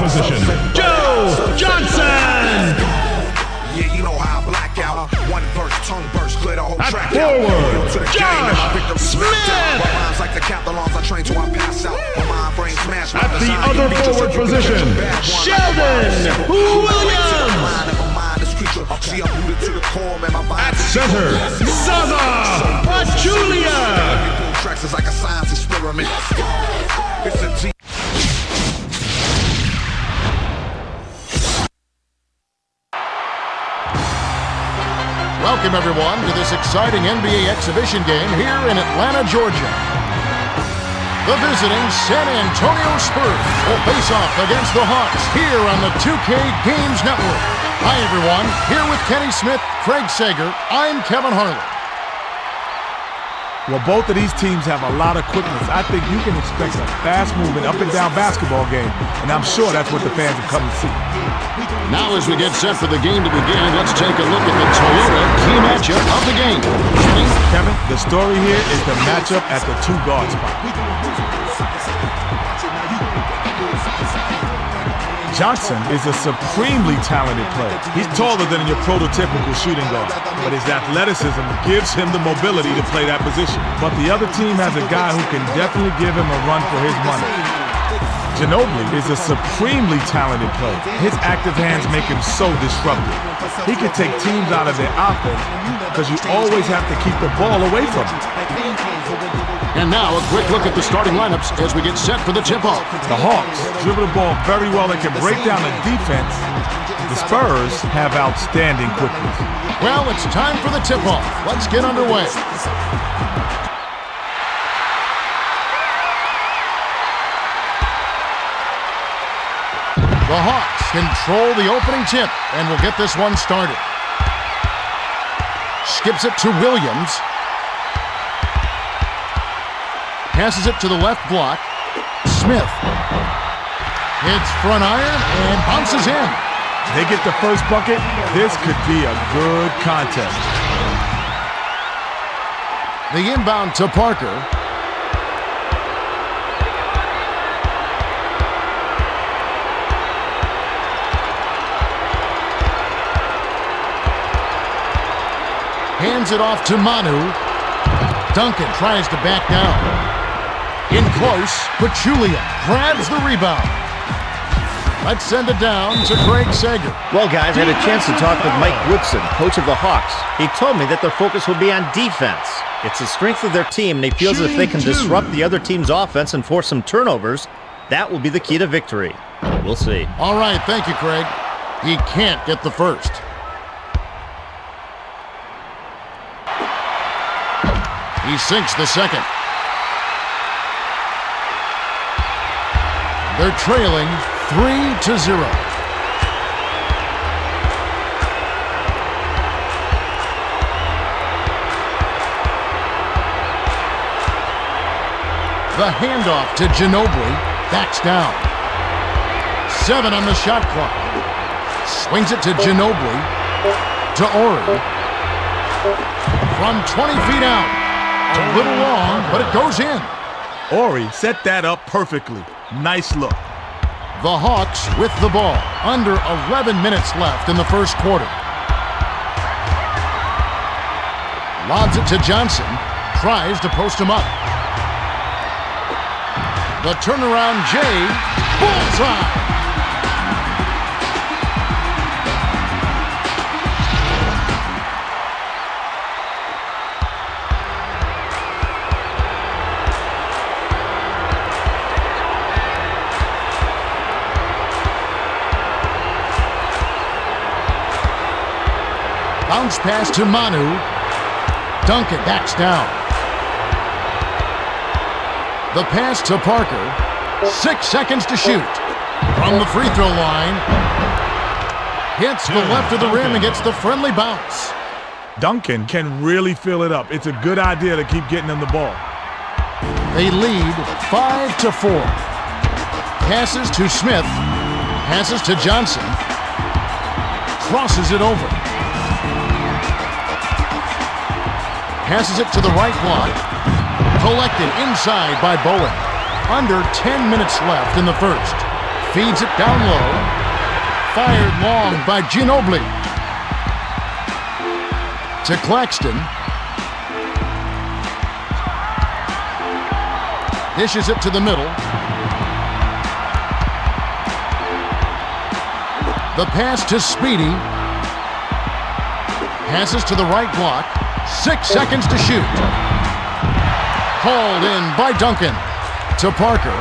position, Joe Johnson. Yeah, you know how I black out. One verse, tongue burst, clear the whole At track forward, out. Josh Smith. My rhymes like the count the long's I train till I pass out. My mind brain smash. At the other forward position, Sheldon Williams. At center, Zaza Pachulia. Tracks is like a science experiment. It's a G. Welcome, everyone, to this exciting NBA exhibition game here in Atlanta, Georgia. The visiting San Antonio Spurs will face off against the Hawks here on the 2K Games Network. Hi, everyone. Here with Kenny Smith, Craig Sager, I'm Kevin Harlan. Well, both of these teams have a lot of quickness. I think you can expect a fast-moving, up-and-down basketball game, and I'm sure that's what the fans have come to see. Now, as we get set for the game to begin, let's take a look at the Toyota key matchup of the game. Kevin, the story here is the matchup at the two-guard spot. Johnson is a supremely talented player. He's taller than your prototypical shooting guard, but his athleticism gives him the mobility to play that position. But the other team has a guy who can definitely give him a run for his money. Ginobili is a supremely talented player. His active hands make him so disruptive. He can take teams out of their offense because you always have to keep the ball away from him. And now a quick look at the starting lineups as we get set for the tip-off. The Hawks dribble the ball very well. They can break down the defense. The Spurs have outstanding quickness. Well, it's time for the tip-off. Let's get underway. The Hawks control the opening tip and will get this one started. Skips it to Williams. Passes it to the left block. Smith hits front iron and bounces in. They get the first bucket. This could be a good contest. The inbound to Parker. Hands it off to Manu. Duncan tries to back down. In close, Pachulia grabs the rebound. Let's send it down to Craig Sager. Well, guys, I had a chance to talk with Mike Woodson, coach of the Hawks. He told me that their focus will be on defense. It's the strength of their team, and he feels that if they can disrupt the other team's offense and force some turnovers, that will be the key to victory. We'll see. All right, thank you, Craig. He can't get the first. He sinks the second. They're trailing 3-0. The handoff to Ginobili. Backs down. 7 on the shot clock. Swings it to Ginobili. To Ori. From 20 feet out. A little long, but it goes in. Ori set that up perfectly. Nice look. The Hawks with the ball. Under 11 minutes left in the first quarter. Lobs it to Johnson. Tries to post him up. The turnaround J. Bullseye. Bounce pass to Manu. Duncan backs down. The pass to Parker. 6 seconds to shoot. From the free throw line. Hits the left of the rim and gets the friendly bounce. Duncan can really fill it up. It's a good idea to keep getting him the ball. They lead 5-4. Passes to Smith. Passes to Johnson. Crosses it over. Passes it to the right block. Collected inside by Bowen. Under 10 minutes left in the first. Feeds it down low. Fired long by Ginobili. To Claxton. Dishes it to the middle. The pass to Speedy. Passes to the right block. 6 seconds to shoot. Hauled in by Duncan. To Parker.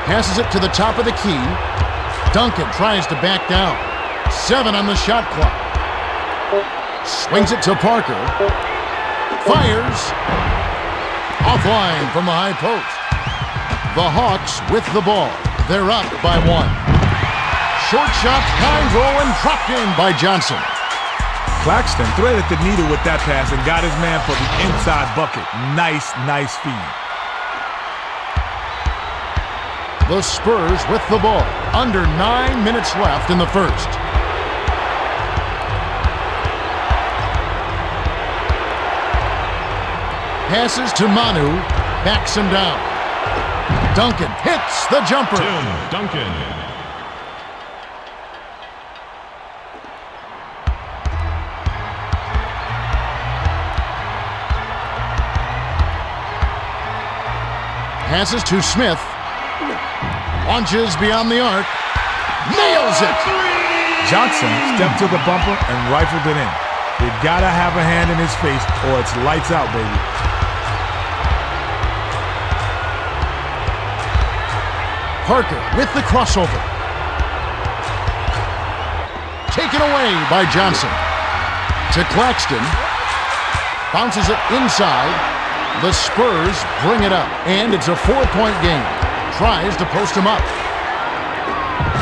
Passes it to the top of the key. Duncan tries to back down. 7 on the shot clock. Swings it to Parker. Fires. Offline from the high post. The Hawks with the ball. They're up by 1. Short shot, kind roll, and dropped in by Johnson. Claxton threaded the needle with that pass and got his man for the inside bucket. Nice feed. The Spurs with the ball. Under 9 minutes left in the first. Passes to Manu. Backs him down. Duncan hits the jumper. Tim Duncan. Passes to Smith. Launches beyond the arc. Nails it! Johnson stepped to the bumper and rifled it in. You gotta have a hand in his face or it's lights out, baby. Parker with the crossover. Taken away by Johnson. To Claxton. Bounces it inside. The Spurs bring it up. And it's a 4-point game. Tries to post him up.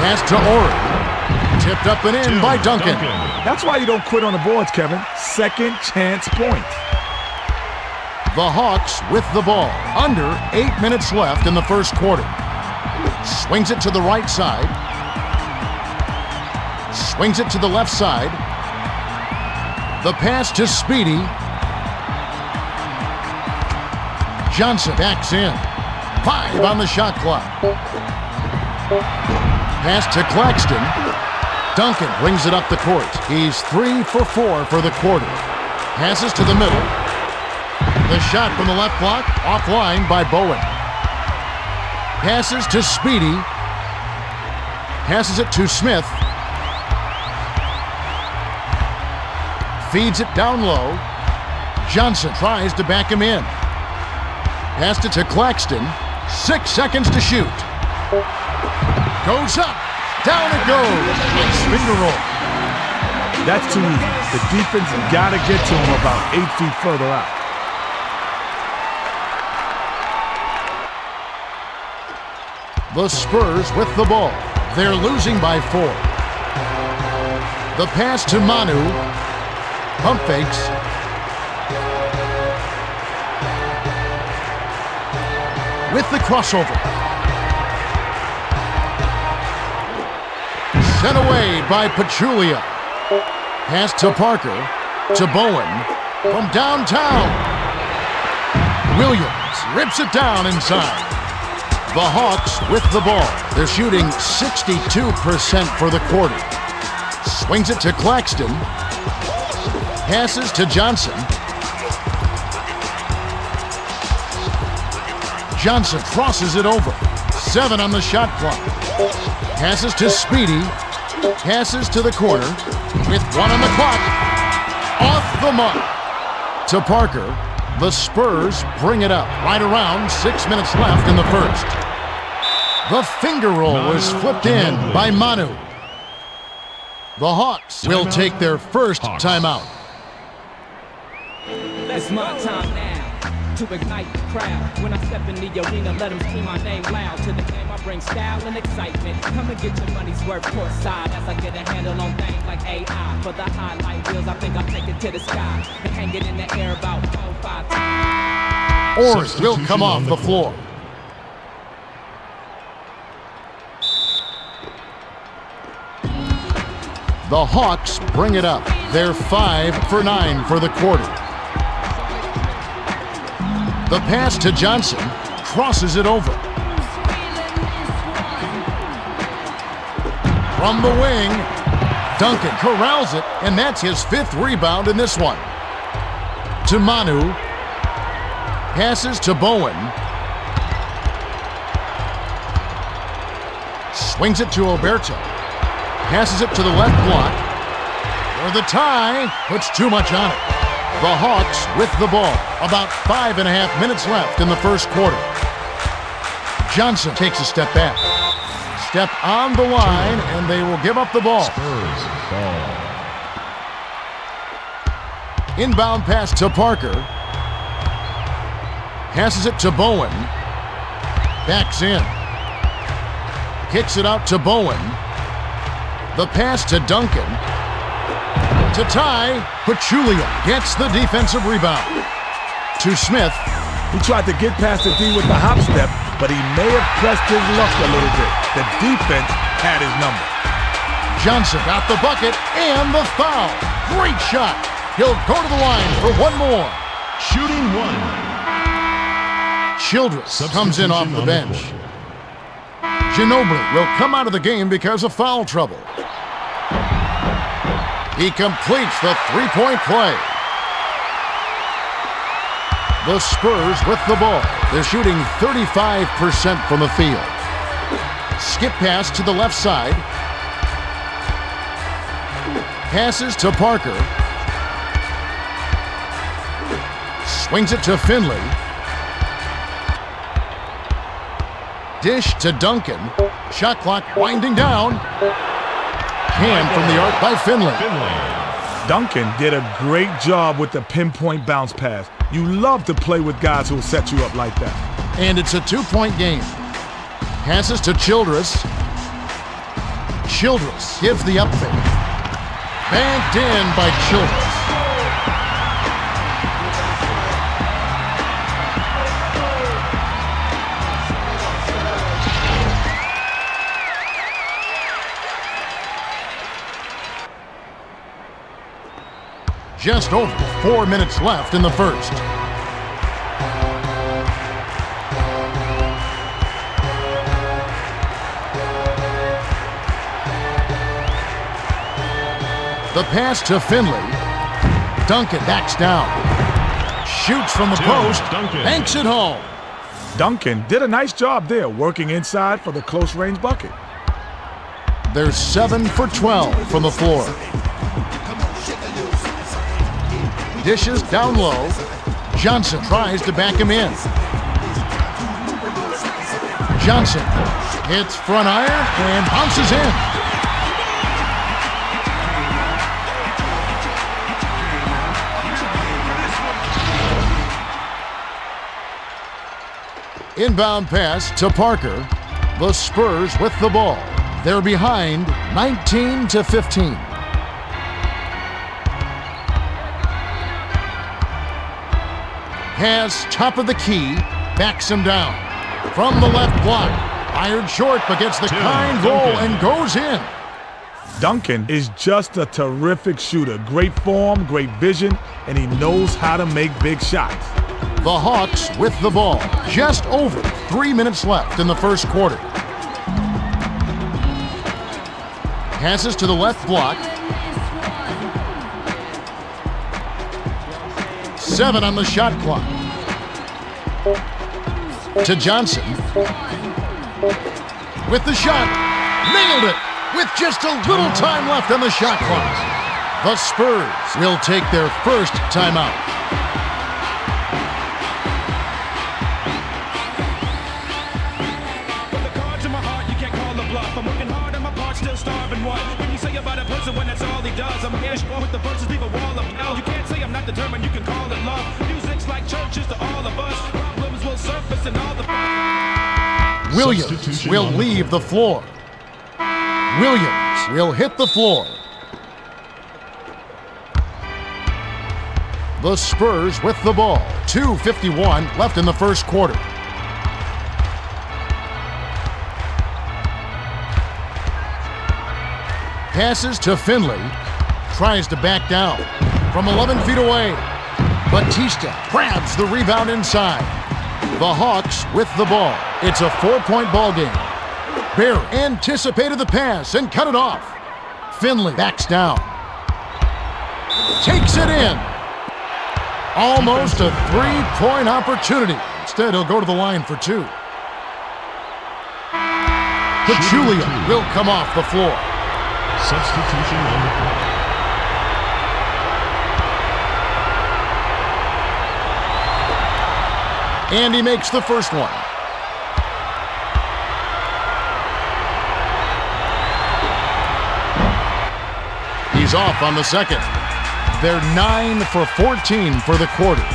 Pass to Ori. Tipped up and in by Duncan. That's why you don't quit on the boards, Kevin. Second chance points. The Hawks with the ball. Under 8 minutes left in the first quarter. Swings it to the right side. Swings it to the left side. The pass to Speedy. Johnson backs in. 5 on the shot clock. Pass to Claxton. Duncan brings it up the court. He's 3 for 4 for the quarter. Passes to the middle. The shot from the left block, offline by Bowen. Passes to Speedy. Passes it to Smith. Feeds it down low. Johnson tries to back him in. Passed it to Claxton. 6 seconds to shoot. Goes up. Down it goes. Nice finger roll. That's too easy. The defense got to get to him about 8 feet further out. The Spurs with the ball. They're losing by 4. The pass to Manu. Pump fakes. With the crossover. Sent away by Pachulia. Pass to Parker. To Bowen. From downtown. Williams rips it down inside. The Hawks with the ball. They're shooting 62% for the quarter. Swings it to Claxton. Passes to Johnson. Johnson crosses it over. 7 on the shot clock. Passes to Speedy. Passes to the corner. With 1 on the clock. Off the mark. To Parker. The Spurs bring it up. Right around 6 minutes left in the first. The finger roll was flipped in by Manu. The Hawks will take their first timeout. It's my time now to ignite the crowd. When I step in the arena, let them see my name loud. To the game, I bring style and excitement. Come and get your money's worth courtside as I get a handle on things like AI. For the highlight reels, I think I'll take it to the sky and hang it in the air about 4-5 times. Ors will come off the floor. The Hawks bring it up. They're 5 for 9 for the quarter. The pass to Johnson crosses it over. From the wing, Duncan corrals it, and that's his 5th rebound in this one. To Manu. Passes to Bowen. Swings it to Oberto. Passes it to the left block. For the tie, puts too much on it. The Hawks with the ball. About 5.5 minutes left in the first quarter. Johnson takes a step back. Step on the line, and they will give up the ball. Spurs ball. Inbound pass to Parker. Passes it to Bowen. Backs in. Kicks it out to Bowen. The pass to Duncan. To tie, Pachulia gets the defensive rebound. To Smith. He tried to get past the D with the hop step, but he may have pressed his luck a little bit. The defense had his number. Johnson got the bucket and the foul. Great shot. He'll go to the line for one more. Shooting 1. Childress comes in off the bench. Ginobili will come out of the game because of foul trouble. He completes the three-point play. The Spurs with the ball. They're shooting 35% from the field. Skip pass to the left side. Passes to Parker. Swings it to Finley. Dish to Duncan. Shot clock winding down. Hand from the arc by Finley. Duncan did a great job with the pinpoint bounce pass. You love to play with guys who will set you up like that. And it's a 2-point game. Passes to Childress. Childress gives the up fake. Banked in by Childress. Just over 4 minutes left in the first. The pass to Finley. Duncan backs down. Shoots from the post. Banks it home. Duncan did a nice job there, working inside for the close-range bucket. They're 7 for 12 from the floor. Dishes down low. Johnson tries to back him in. Johnson hits front iron and bounces in. Inbound pass to Parker. The Spurs with the ball. They're behind 19-15. Pass top of the key, backs him down. From the left block, fired short but gets the kind roll and goes in. Duncan is just a terrific shooter. Great form, great vision, and he knows how to make big shots. The Hawks with the ball. Just over 3 minutes left in the first quarter. Passes to the left block. 7 on the shot clock. To Johnson. With the shot. Nailed it with just a little time left on the shot clock. The Spurs will take their first timeout. With the cards in my heart, you can't call the bluff. I'm working hard and my part still starving. What? When you say about a person when that's all he does, I'm here with the verses, leave a wall of hell. You can't say I'm not determined, you can call it love. Music's like churches to all of us. Problems will surface and all the... Williams will leave the floor. Williams will hit the floor. The Spurs with the ball. 2:51 left in the first quarter. Passes to Finley. Tries to back down. From 11 feet away. Batista grabs the rebound inside. The Hawks with the ball. It's a 4-point ball game. Barry anticipated the pass and cut it off. Finley backs down. Takes it in. Almost a 3-point opportunity. Instead, he'll go to the line for 2. Pachulia will come off the floor. Substitution on the floor. And he makes the first one. He's off on the second. They're 9 for 14 for the quarter.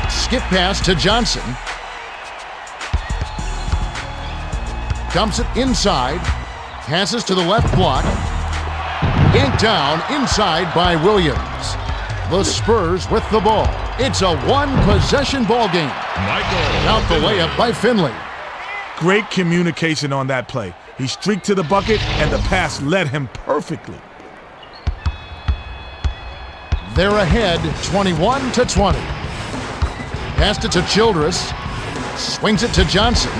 Skip pass to Johnson. Dumps it inside. Passes to the left block. Yanked down inside by Williams. The Spurs with the ball. It's a one-possession ball game. Out the layup by Finley. Great communication on that play. He streaked to the bucket, and the pass led him perfectly. They're ahead 21-20. Passed it to Childress. Swings it to Johnson.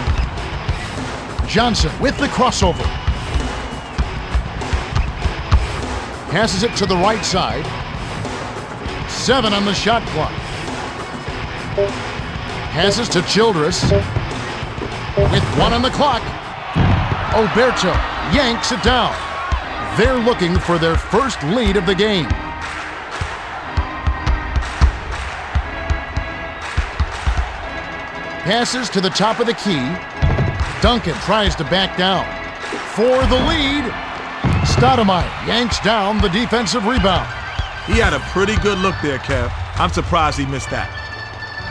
Johnson with the crossover. Passes it to the right side. 7 on the shot clock. Passes to Childress. With 1 on the clock. Oberto yanks it down. They're looking for their first lead of the game. Passes to the top of the key. Duncan tries to back down. For the lead. Stoudemire yanks down the defensive rebound. He had a pretty good look there, Kev. I'm surprised he missed that.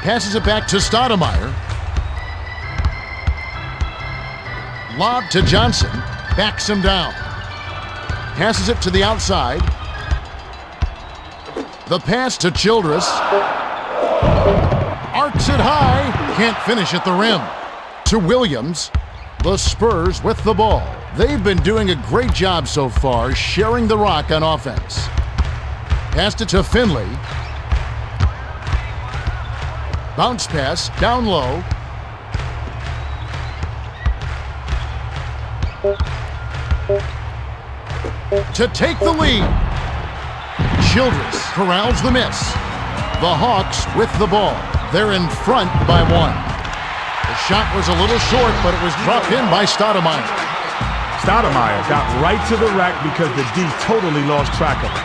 Passes it back to Stoudemire. Lob to Johnson. Backs him down. Passes it to the outside. The pass to Childress. Arcs it high. Can't finish at the rim. To Williams. The Spurs with the ball. They've been doing a great job so far sharing the rock on offense. Passed it to Finley. Bounce pass down low. To take the lead. Childress corrals the miss. The Hawks with the ball. They're in front by 1. The shot was a little short, but it was dropped in by Stoudemire. Stoudemire got right to the rack because the D totally lost track of it.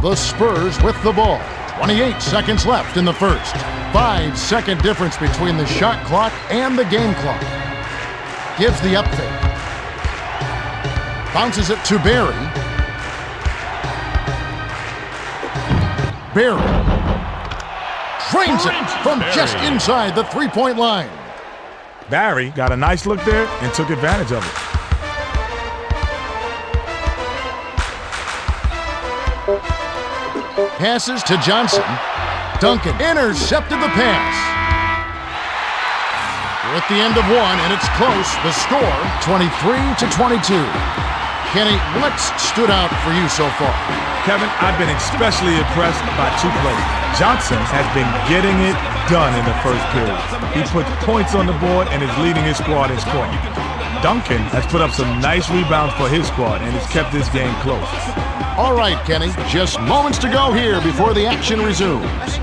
The Spurs with the ball. 28 seconds left in the first. 5-second difference between the shot clock and the game clock. Gives the up fake. Bounces it to Barry. Barry trains it from just inside the 3-point line. Barry got a nice look there and took advantage of it. Passes to Johnson. Duncan intercepted the pass. We're at the end of 1, and it's close. The score, 23-22. Kenny, what's stood out for you so far? Kevin, I've been especially impressed by 2 plays. Johnson has been getting it done in the first period. He puts points on the board and is leading his squad in scoring. Duncan has put up some nice rebounds for his squad and has kept this game close. All right, Kenny, just moments to go here before the action resumes.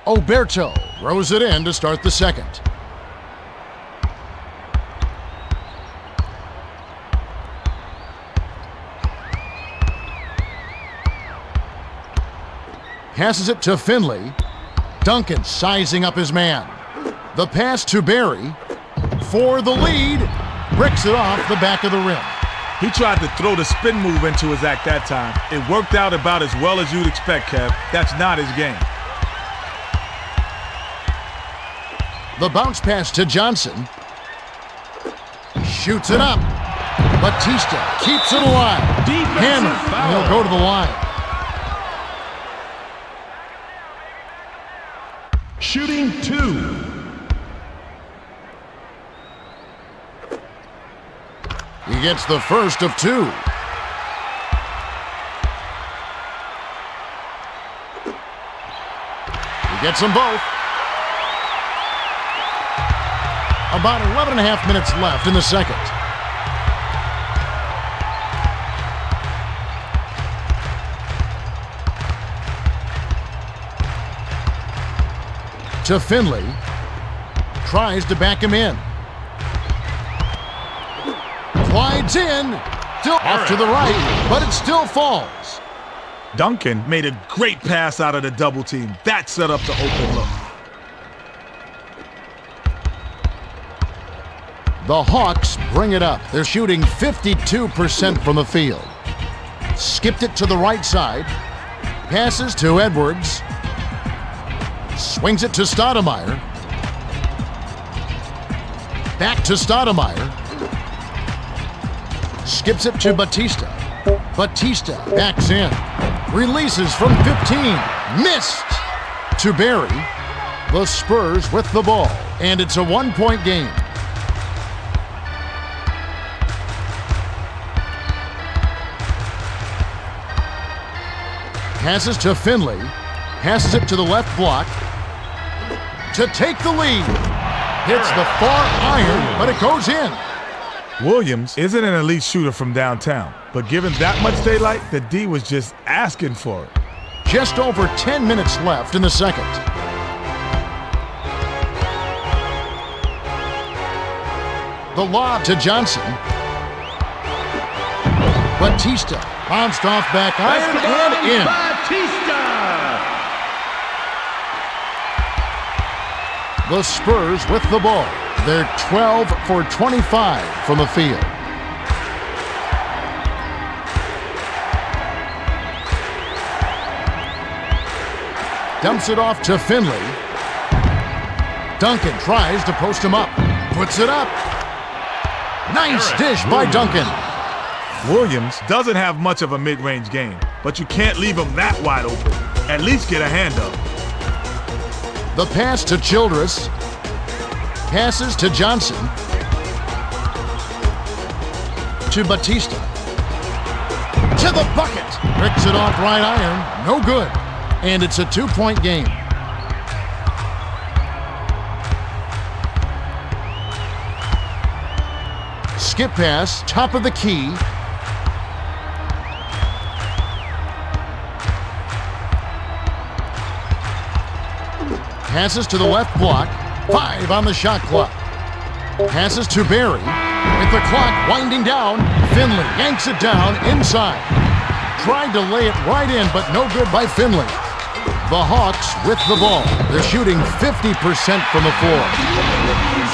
Oberto throws it in to start the second. Passes it to Finley. Duncan sizing up his man. The pass to Barry. For the lead. Bricks it off the back of the rim. He tried to throw the spin move into his act that time. It worked out about as well as you'd expect, Kev. That's not his game. The bounce pass to Johnson. Shoots it up. Batista keeps it alive. Hammer. He'll go to the line. Shooting 2. He gets the first of 2. He gets them both. About 11 and a half minutes left in the second. To Finley. Tries to back him in. Glides in. Still off to the right, but it still falls. Duncan made a great pass out of the double team. That set up the open look. The Hawks bring it up. They're shooting 52% from the field. Skipped it to the right side. Passes to Edwards. Swings it to Stoudemire. Back to Stoudemire. Skips it to Batista. Batista backs in. Releases from 15. Missed to Barry. The Spurs with the ball. And it's a 1-point game. Passes to Finley. Passes it to the left block. To take the lead. Hits the far iron, but it goes in. Williams isn't an elite shooter from downtown, but given that much daylight, the D was just asking for it. Just over 10 minutes left in the second. The lob to Johnson. Batista bounced off back iron and in. Batista! The Spurs with the ball. They're 12 for 25 from the field. Dumps it off to Finley. Duncan tries to post him up. Puts it up. Nice dish by Duncan. Williams doesn't have much of a mid-range game, but you can't leave him that wide open. At least get a hand up. The pass to Childress. Passes to Johnson. To Batista. To the bucket. Ricks it off right iron. No good. And it's a 2-point game. Skip pass. Top of the key. Passes to the left block. 5 on the shot clock. Passes to Barry. With the clock winding down, Finley yanks it down inside. Tried to lay it right in, but no good by Finley. The Hawks with the ball. They're shooting 50% from the floor.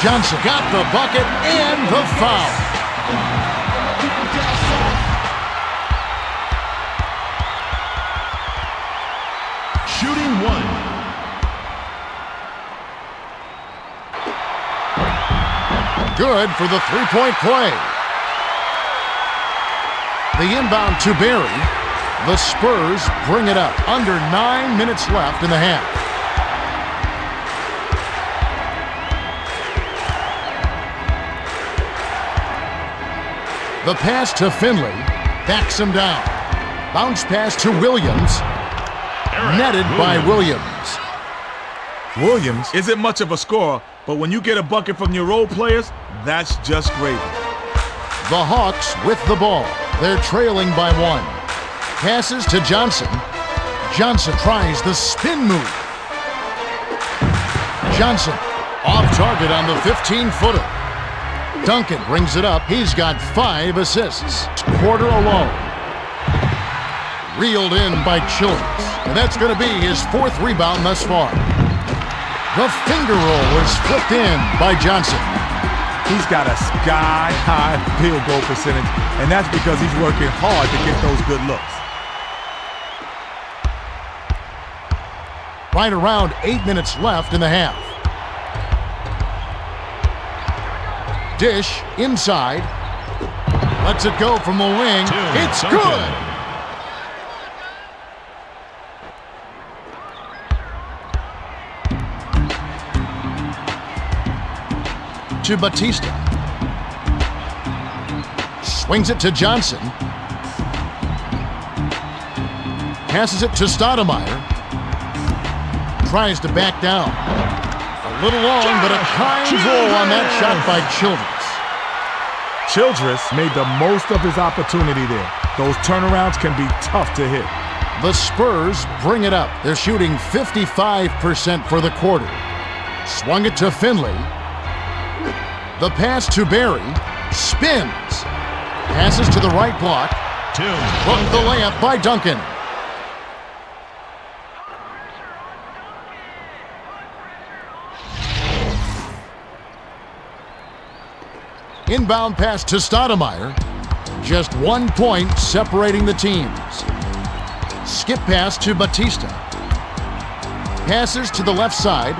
Johnson got the bucket and the foul. Shooting 1. Good for the 3-point play. The inbound to Barry. The Spurs bring it up. Under 9 minutes left in the half. The pass to Finley. Backs him down. Bounce pass to Williams. Netted by Williams. Williams isn't much of a scorer, but when you get a bucket from your role players, that's just gravy. The Hawks with the ball. They're trailing by 1. Passes to Johnson. Johnson tries the spin move. Johnson off target on the 15-footer. Duncan brings it up. He's got 5 assists. Quarter alone. Reeled in by Childress. And that's going to be his 4th rebound thus far. The finger roll is flipped in by Johnson. He's got a sky-high field goal percentage, and that's because he's working hard to get those good looks. Right around 8 minutes left in the half. Dish inside. Lets it go from the wing. It's good. To Batista. Swings it to Johnson. Passes it to Stoudemire. Tries to back down. A little long, but a kind roll on that shot by Childress. Childress made the most of his opportunity there. Those turnarounds can be tough to hit. The Spurs bring it up. They're shooting 55% for the quarter. Swung it to Finley. The pass to Barry. Spins. Passes to the right block. Hooked the layup by Duncan. Inbound pass to Stoudemire. Just 1 point separating the teams. Skip pass to Batista. Passes to the left side.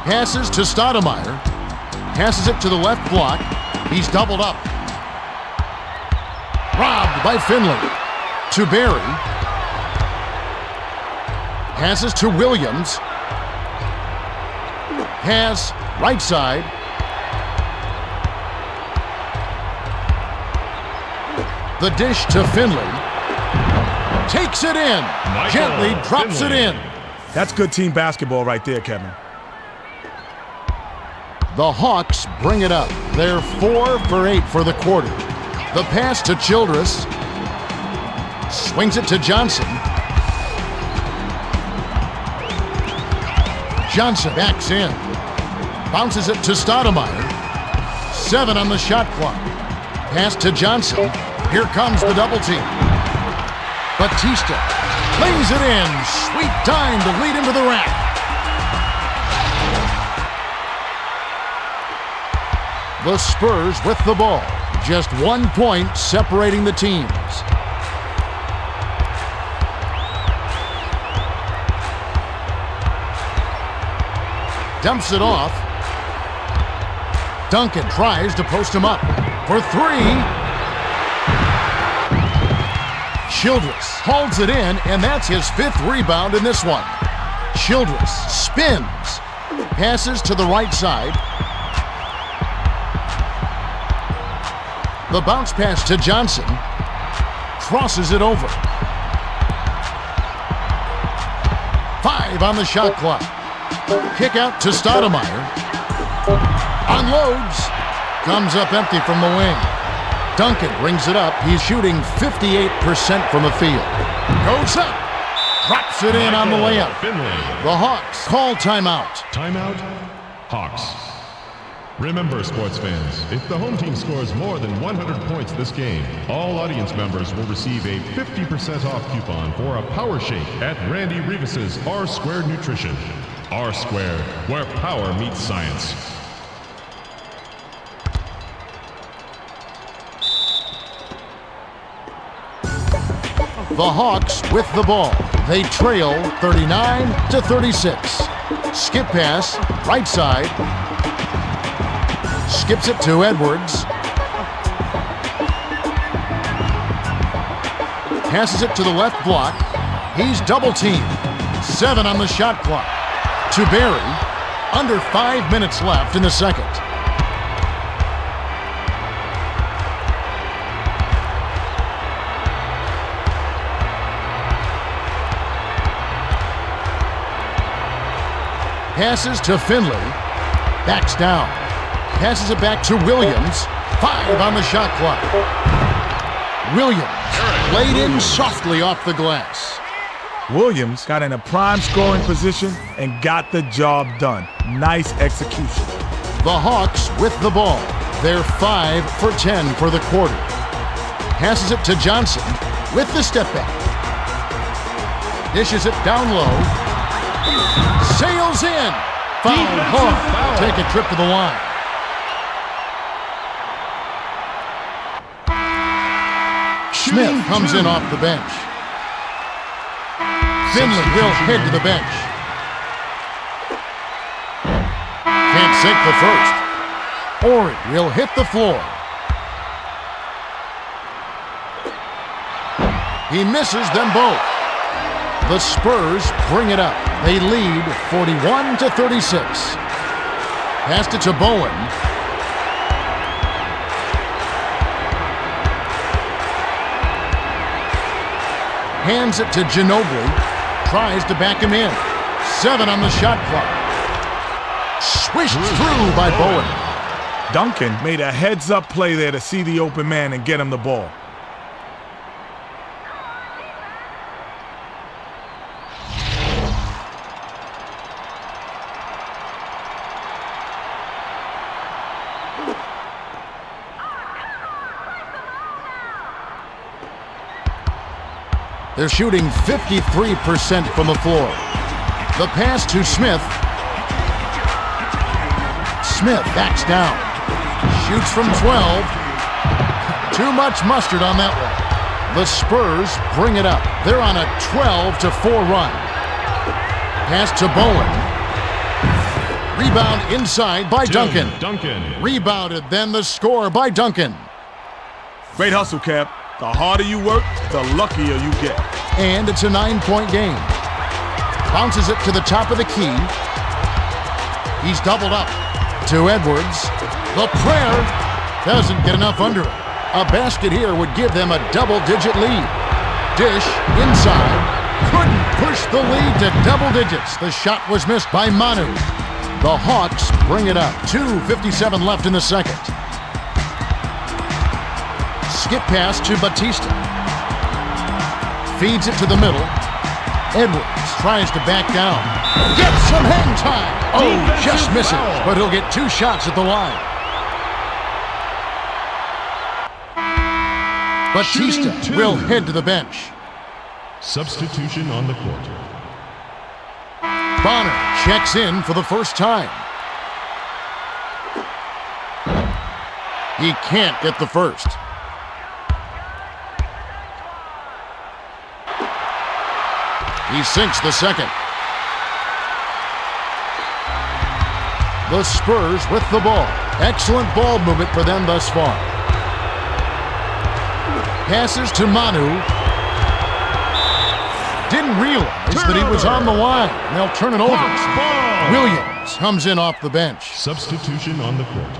Passes to Stoudemire. Passes it to the left block. He's doubled up. Robbed by Finley. To Barry. Passes to Williams. Pass right side. The dish to Finley. Takes it in. Gently drops it in. That's good team basketball right there, Kevin. The Hawks bring it up. They're 4 for 8 for the quarter. The pass to Childress. Swings it to Johnson. Johnson backs in. Bounces it to Stoudemire. 7 on the shot clock. Pass to Johnson. Here comes the double team. Batista lays it in. Sweet time to lead him to the rack. The Spurs with the ball. Just 1 point separating the teams. Dumps it off. Duncan tries to post him up for 3. Childress holds it in, and that's his 5th rebound in this one. Childress spins. Passes to the right side. The bounce pass to Johnson. Crosses it over. 5 on the shot clock. Kick out to Stoudemire. Unloads. Comes up empty from the wing. Duncan brings it up. He's shooting 58% from the field. Goes up. Drops it in on the layup. The Hawks call timeout. Timeout, Hawks. Remember, sports fans, if the home team scores more than 100 points this game, all audience members will receive a 50% off coupon for a power shake at Randy Revis's R Squared Nutrition. R Squared, where power meets science. The Hawks with the ball. They trail 39-36. Skip pass, right side. Skips it to Edwards. Passes it to the left block. He's double teamed. 7 on the shot clock. To Barry. Under 5 minutes left in the second. Passes to Finley. Backs down. Passes it back to Williams. 5 on the shot clock. Williams laid in softly off the glass. Williams got in a prime scoring position and got the job done. Nice execution. The Hawks with the ball. They're 5 for 10 for the quarter. Passes it to Johnson with the step back. Dishes it down low. Sails in. Foul hard. Take a trip to the line. Smith comes in off the bench. Finley will head to the bench. Can't sink the first. Ori will hit the floor. He misses them both. The Spurs bring it up. They lead 41-36. Passed it to Bowen. Hands it to Ginobili. Tries to back him in. 7 on the shot clock. Swished through by Bowen. Duncan made a heads-up play there to see the open man and get him the ball. They're shooting 53% from the floor. The pass to Smith. Smith backs down. Shoots from 12. Too much mustard on that one. The Spurs bring it up. They're on a 12-4 run. Pass to Bowen. Rebound inside by Duncan. Rebounded, then the score by Duncan. Great hustle, Kev. The harder you work, the luckier you get. And it's a 9-point game. Bounces it to the top of the key. He's doubled up to Edwards. The prayer doesn't get enough under it. A basket here would give them a double-digit lead. Dish inside. Couldn't push the lead to double digits. The shot was missed by Manu. The Hawks bring it up. 2:57 left in the second. Skip pass to Batista. Feeds it to the middle. Edwards tries to back down. Gets some hang time. Oh, just misses, but he'll get 2 shots at the line. Batista will head to the bench. Substitution on the court. Bonner checks in for the first time. He can't get the first. He sinks the second. The Spurs with the ball. Excellent ball movement for them thus far. Passes to Manu. Didn't realize that he was on the line. They'll turn it over. Williams comes in off the bench. Substitution on the court.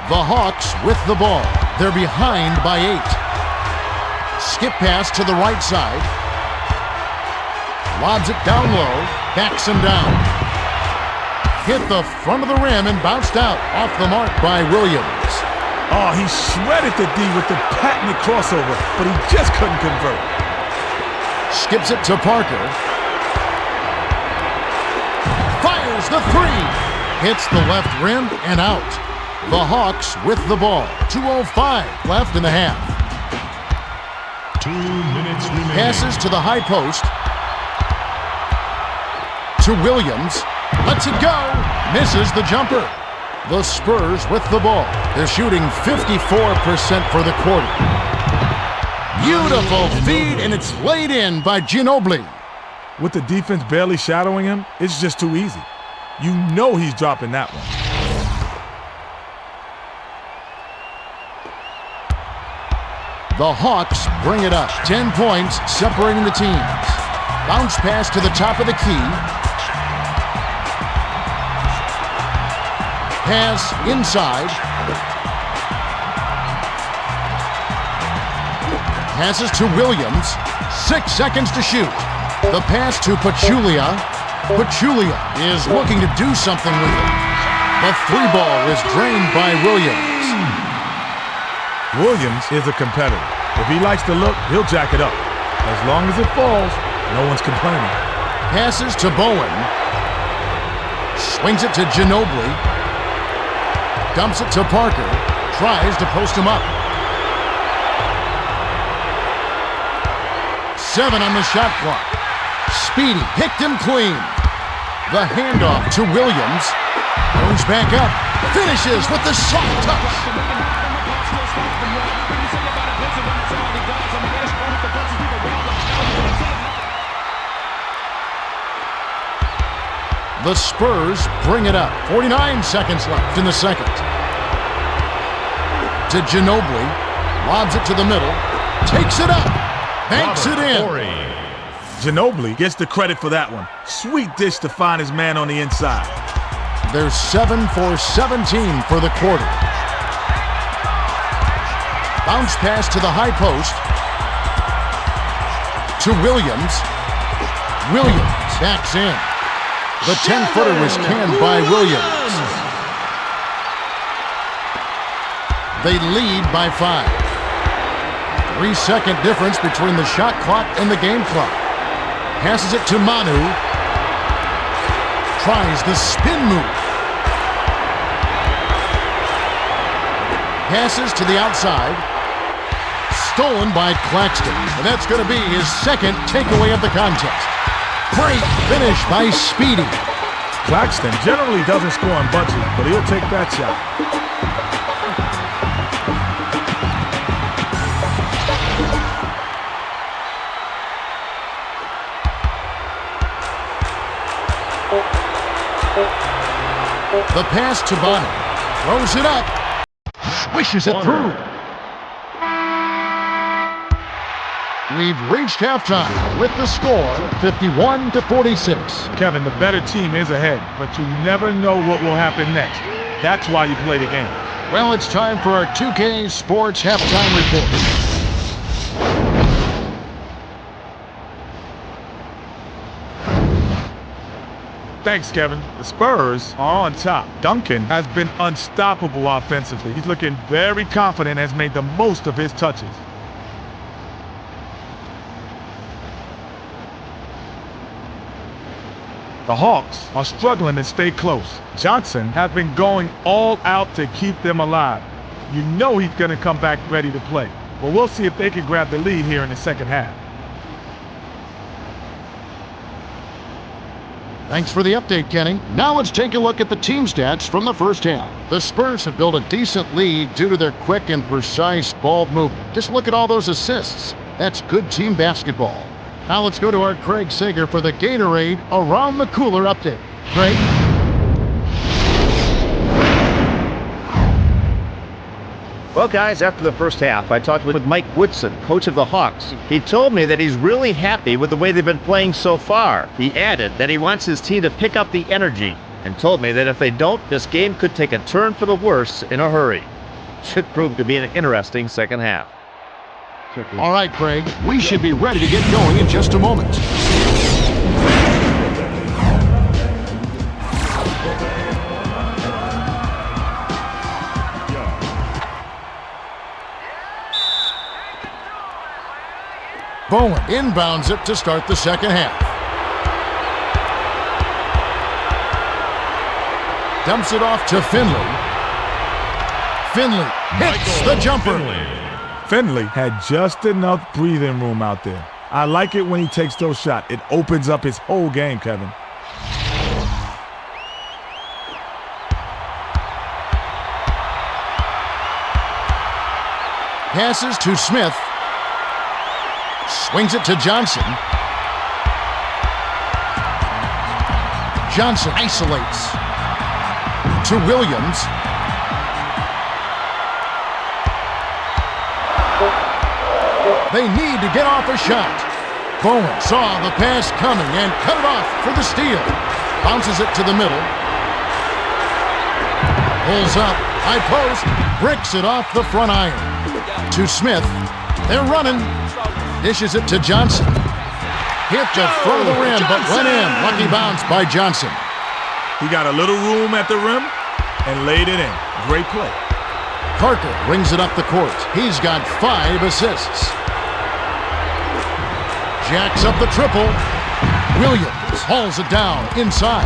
The Hawks with the ball. They're behind by 8. Skip pass to the right side. Lobs it down low. Backs him down. Hit the front of the rim and bounced out. Off the mark by Williams. Oh, he shredded the D with the patented crossover, but he just couldn't convert. Skips it to Parker. Fires the 3. Hits the left rim and out. The Hawks with the ball. 2:05 left in the half. 2 minutes remaining. Passes to the high post. To Williams. Lets it go. Misses the jumper. The Spurs with the ball. They're shooting 54% for the quarter. Beautiful feed, and it's laid in by Ginobili. With the defense barely shadowing him, it's just too easy. You know he's dropping that one. The Hawks bring it up. 10 points separating the teams. Bounce pass to the top of the key. Pass inside. Passes to Williams. 6 seconds to shoot. The pass to Pachulia. Pachulia is looking to do something with it. The 3 ball is drained by Williams. Williams is a competitor. If he likes to look, he'll jack it up. As long as it falls, no one's complaining. Passes to Bowen. Swings it to Ginobili. Dumps it to Parker. Tries to post him up. 7 on the shot clock. Speedy picked him clean. The handoff to Williams. Goes back up. Finishes with the soft touch. The Spurs bring it up. 49 seconds left in the second. To Ginobili. Lobs it to the middle. Takes it up. Banks it in. Ginobili gets the credit for that one. Sweet dish to find his man on the inside. They're 7 for 17 for the quarter. Bounce pass to the high post. To Williams. Williams backs in. The 10-footer was canned by Williams. They lead by 5. 3-second difference between the shot clock and the game clock. Passes it to Manu. Tries the spin move. Passes to the outside. Stolen by Claxton. And that's going to be his second takeaway of the contest. Great finish by Speedy. Claxton generally doesn't score in bunches, but he'll take that shot. The pass to Bonner. Throws it up. Swishes it through. We've reached halftime with the score 51-46. Kevin, the better team is ahead, but you never know what will happen next. That's why you play the game. Well, it's time for our 2K Sports Halftime Report. Thanks, Kevin. The Spurs are on top. Duncan has been unstoppable offensively. He's looking very confident and has made the most of his touches. The Hawks are struggling to stay close. Johnson has been going all out to keep them alive. You know he's going to come back ready to play. But we'll see if they can grab the lead here in the second half. Thanks for the update, Kenny. Now let's take a look at the team stats from the first half. The Spurs have built a decent lead due to their quick and precise ball movement. Just look at all those assists. That's good team basketball. Now let's go to our Craig Sager for the Gatorade Around the Cooler update. Craig? Well, guys, after the first half, I talked with Mike Woodson, coach of the Hawks. He told me that he's really happy with the way they've been playing so far. He added that he wants his team to pick up the energy and told me that if they don't, this game could take a turn for the worse in a hurry. Should prove to be an interesting second half. All right, Craig, we should be ready to get going in just a moment. Bowen inbounds it to start the second half. Dumps it off to Finley. Finley hits the jumper. Finley had just enough breathing room out there. I like it when he takes those shots. It opens up his whole game, Kevin. Passes to Smith. Swings it to Johnson. Johnson isolates. To Williams. They need to get off a shot. Bowen saw the pass coming and cut it off for the steal. Bounces it to the middle. Pulls up, high post, bricks it off the front iron. To Smith. They're running. Dishes it to Johnson. Hit to front of the rim, but went in. Lucky bounce by Johnson. He got a little room at the rim and laid it in. Great play. Parker brings it up the court. He's got 5 assists. Jacks up the triple. Williams hauls it down inside.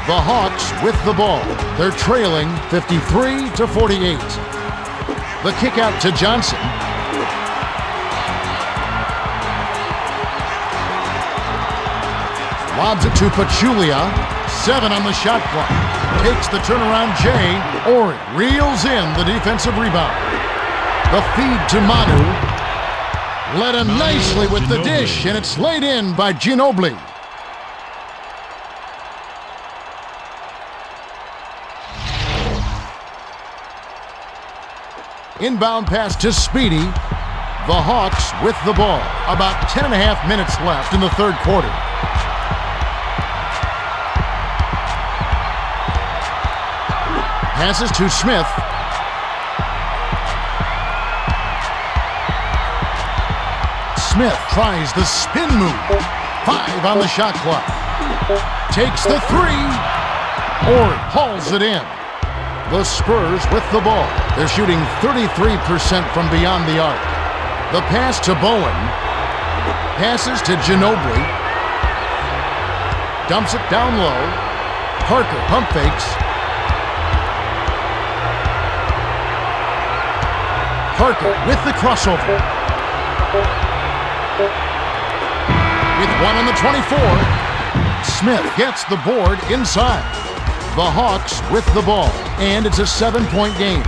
The Hawks with the ball. They're trailing 53-48. The kick out to Johnson. Lobs it to Pachulia. 7 on the shot clock. Takes the turnaround Jay. Ori reels in the defensive rebound. The feed to Manu. Led him nicely with the dish, and it's laid in by Ginobili. Inbound pass to Speedy. The Hawks with the ball. About 10.5 minutes left in the third quarter. Passes to Smith. Smith tries the spin move. 5 on the shot clock. Takes the 3. Or hauls it in. The Spurs with the ball. They're shooting 33% from beyond the arc. The pass to Bowen. Passes to Ginobili. Dumps it down low. Parker pump fakes. Parker with the crossover. With 1 on the 24. Smith gets the board inside. The Hawks with the ball. And it's a 7-point game.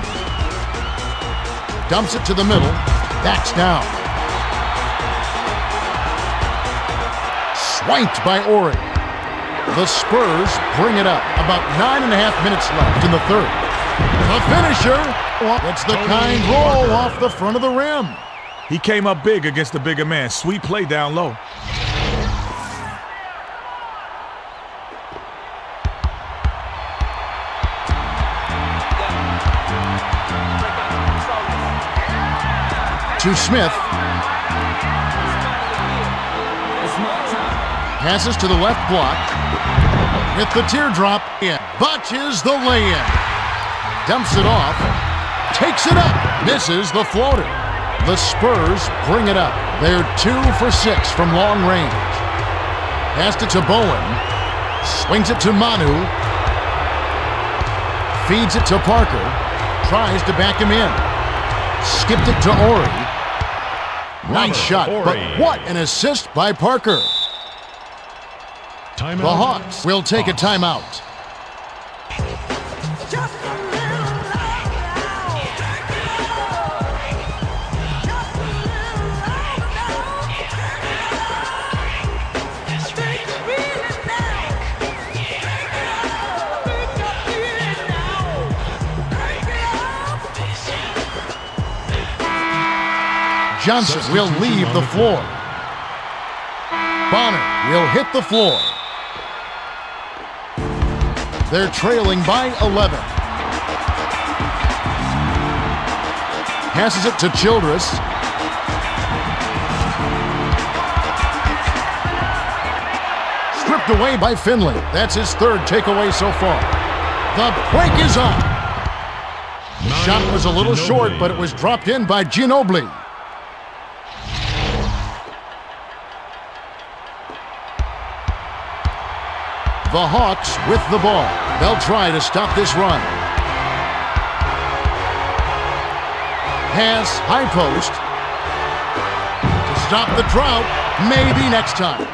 Dumps it to the middle. Backs down. Swanked by Ori. The Spurs bring it up. About 9.5 minutes left in the third. The finisher. That's the kind roll off the front of the rim. He came up big against the bigger man. Sweet play down low. To Smith. Passes to the left block. With the teardrop in. Botches the lay-in. Dumps it off. Takes it up. Misses the floater. The Spurs bring it up. They're 2 for 6 from long range. Passed it to Bowen. Swings it to Manu. Feeds it to Parker. Tries to back him in. Skipped it to Ori. Nice shot, but what an assist by Parker. Timeout. The Hawks will take a timeout. Johnson will leave the floor. Bonner will hit the floor. They're trailing by 11. Passes it to Childress. Stripped away by Finley. That's his third takeaway so far. The break is on. The shot was a little short, but it was dropped in by Ginobili. The Hawks with the ball. They'll try to stop this run. Pass, high post. To stop the drought, maybe next time.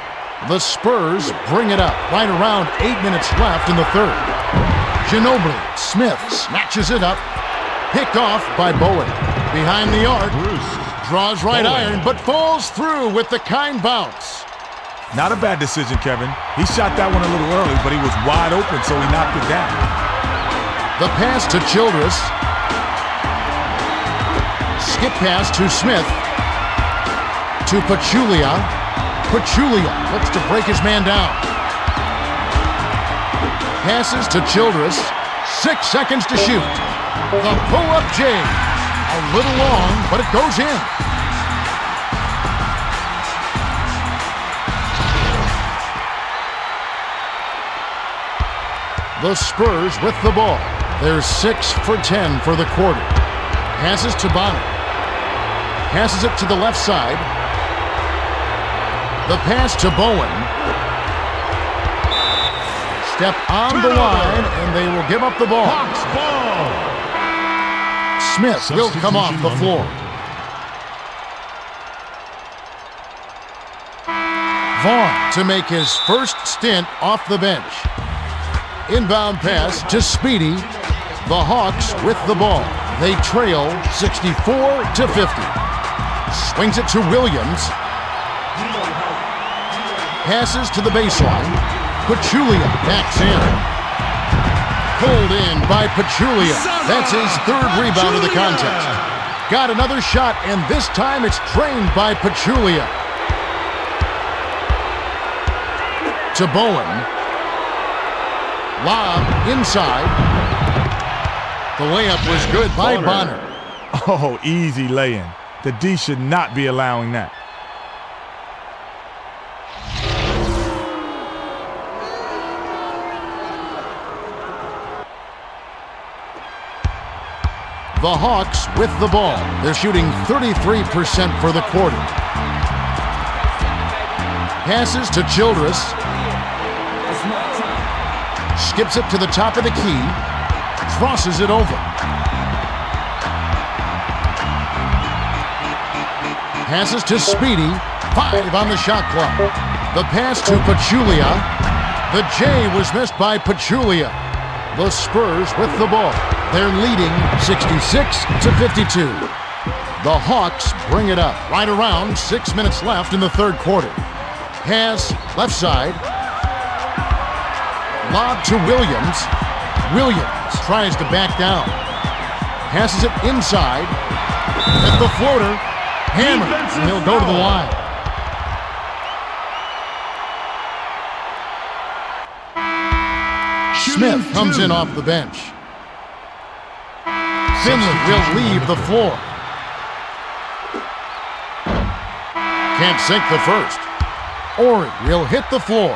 The Spurs bring it up. Right around 8 minutes left in the third. Ginobili, Smith snatches it up. Picked off by Bowen. Behind the arc. Draws right iron, but falls through with the kind bounce. Not a bad decision, Kevin. He shot that one a little early, but he was wide open, so he knocked it down. The pass to Childress. Skip pass to Smith. To Pachulia. Pachulia looks to break his man down. Passes to Childress. 6 seconds to shoot. The pull-up J. A little long, but it goes in. The Spurs with the ball. They're 6 for 10 for the quarter. Passes to Bonner. Passes it to the left side. The pass to Bowen. Step on the line, and they will give up the ball. Smith will come off the floor. Vaughn to make his first stint off the bench. Inbound pass to Speedy. The Hawks with the ball. They trail 64-50. Swings it to Williams. Passes to the baseline. Pachulia backs in. Pulled in by Pachulia. That's his third rebound of the contest. got another shot, and this time it's drained by Pachulia. To Bowen. Lob inside. The layup was good by Bonner. Oh, easy lay-in. The D should not be allowing that. The Hawks with the ball. They're shooting 33% for the quarter. Passes to Childress. Skips it to the top of the key. Crosses it over. Passes to Speedy. 5 on the shot clock. The pass to Pachulia. The J was missed by Pachulia. The Spurs with the ball. They're leading 66-52. The Hawks bring it up. Right around 6 minutes left in the third quarter. Pass left side. Lob to Williams. Williams tries to back down. Passes it inside. At the floater. Hammer. And he'll go to the line. Smith comes in off the bench. Finley will leave the floor. Can't sink the first. Ori will hit the floor.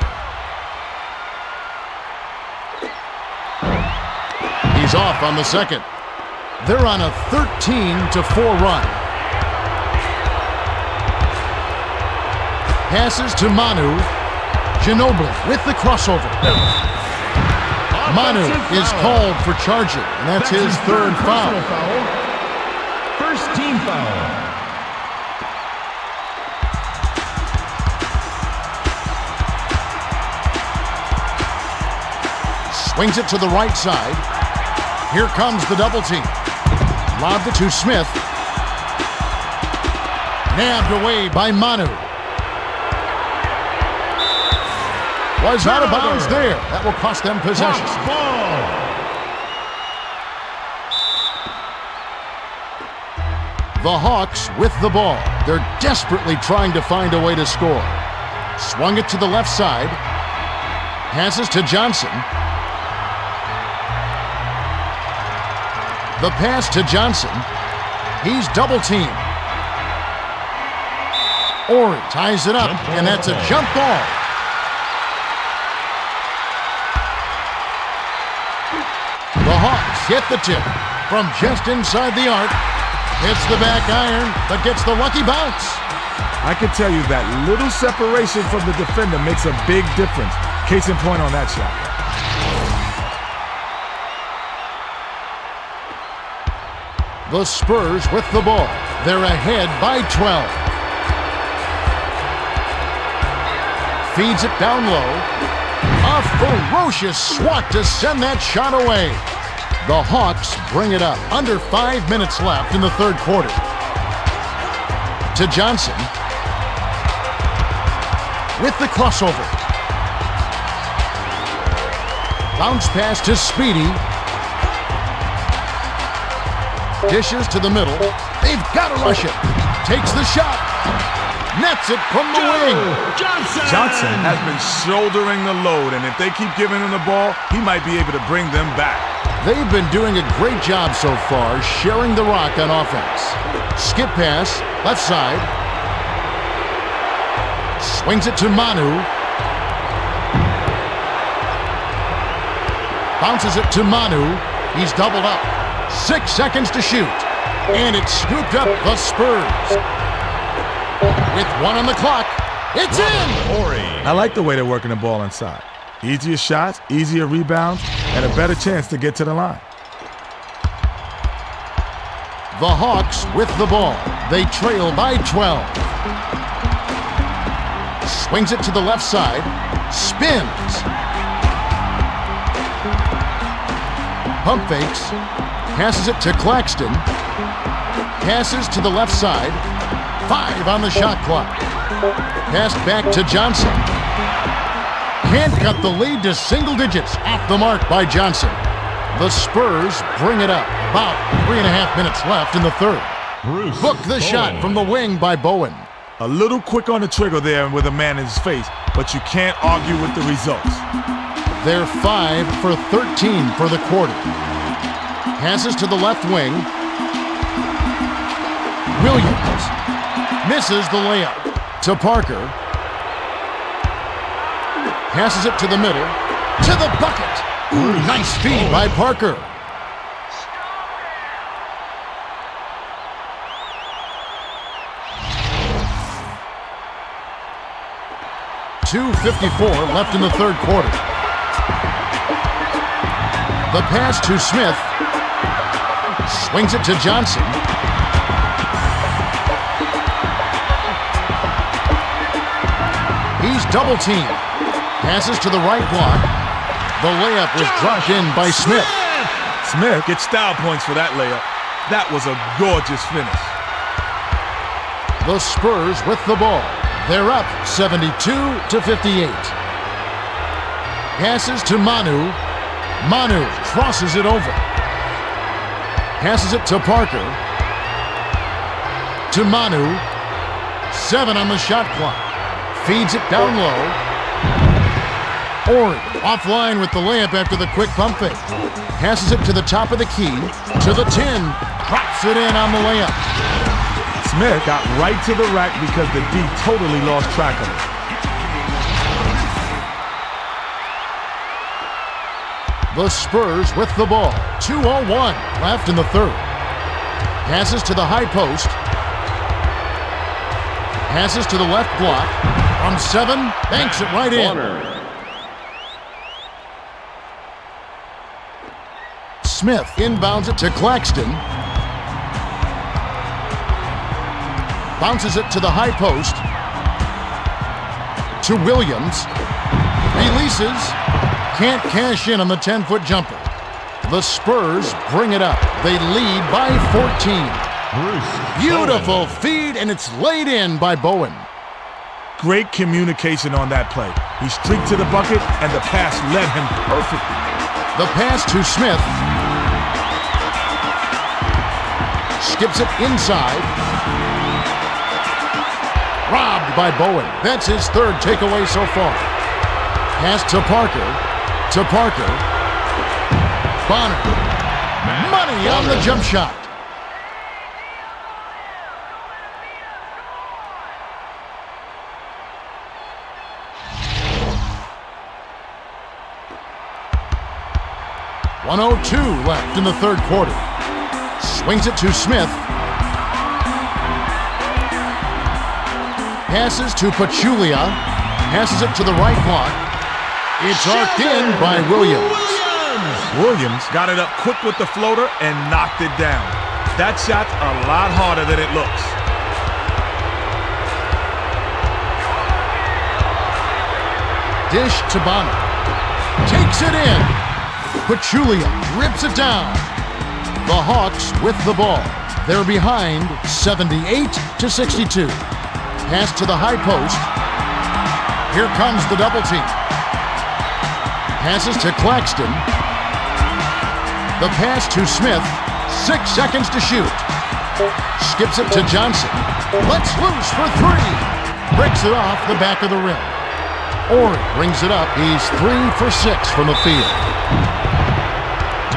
He's off on the second. They're on a 13-4 run. Passes to Manu. Ginobili with the crossover. Manu is called for charging, and that's his third foul. First team foul. Swings it to the right side. Here comes the double team. Lobbed it to Smith. Nabbed away by Manu. Was out of bounds there. That will cost them possession. The Hawks with the ball. They're desperately trying to find a way to score. Swung it to the left side. Passes to Johnson. The pass to Johnson. He's double teamed. Ori ties it up, and that's a jump ball. The Hawks hit the tip from just inside the arc. Hits the back iron, but gets the lucky bounce. I can tell you that little separation from the defender makes a big difference. Case in point on that shot. The Spurs with the ball. They're ahead by 12. Feeds it down low. A ferocious swat to send that shot away. The Hawks bring it up. Under 5 minutes left in the third quarter. To Johnson. With the crossover. Bounce pass to Speedy. Dishes to the middle. They've got to rush it. Takes the shot. Nets it from the wing. Johnson has been shouldering the load, and if they keep giving him the ball, he might be able to bring them back. They've been doing a great job so far, sharing the rock on offense. Skip pass, left side. Swings it to Manu. Bounces it to Manu. He's doubled up. 6 seconds to shoot. And it's scooped up the Spurs. With 1 on the clock, it's in! I like the way they're working the ball inside. Easier shots, easier rebounds, and a better chance to get to the line. The Hawks with the ball. They trail by 12. Swings it to the left side. Spins. Pump fakes. Passes it to Claxton. Passes to the left side. 5 on the shot clock. Passed back to Johnson. Can't cut the lead to single digits. Off the mark by Johnson. The Spurs bring it up. About 3.5 minutes left in the third. Bruce Booked the shot from the wing by Bowen. A little quick on the trigger there with a man in his face, but you can't argue with the results. They're 5 for 13 for the quarter. Passes to the left wing. Williams misses the layup to Parker. Passes it to the middle, to the bucket. Ooh, nice feed by Parker. .254 left in the third quarter. The pass to Smith. Swings it to Johnson. He's double teamed. Passes to the right block. The layup was dropped in by Smith. Smith gets style points for that layup. That was a gorgeous finish. The Spurs with the ball. They're up 72-58. Passes to Manu. Manu crosses it over. Passes it to Parker. To Manu. 7 on the shot clock. Feeds it down low. Ori offline with the layup after the quick pump fake. Passes it to the top of the key. To the 10. Drops it in on the layup. Smith got right to the rack because the D totally lost track of it. The Spurs with the ball. 2:01 left in the third. Passes to the high post. Passes to the left block. From 7, banks it right in. Smith inbounds it to Claxton. Bounces it to the high post. To Williams. Releases. Can't cash in on the 10-foot jumper. The Spurs bring it up. They lead by 14. Beautiful feed, and it's laid in by Bowen. Great communication on that play. He streaked to the bucket, and the pass led him perfectly. The pass to Smith. Skips it inside. Robbed by Bowen. That's his third takeaway so far. Pass to Parker. To Parker. Bonner. Money on the jump shot. .102 left in the third quarter. Swings it to Smith. Passes to Pachulia. Passes it to the right block. It's arced in by Williams. Williams got it up quick with the floater and knocked it down. That shot's a lot harder than it looks. Dish to Bonner. Takes it in. Pachulia rips it down. The Hawks with the ball. They're behind 78-62. Pass to the high post. Here comes the double team. Passes to Claxton. The pass to Smith. 6 seconds to shoot. Skips it to Johnson. Lets loose for 3. Breaks it off the back of the rim. Ori brings it up. He's 3 for 6 from the field.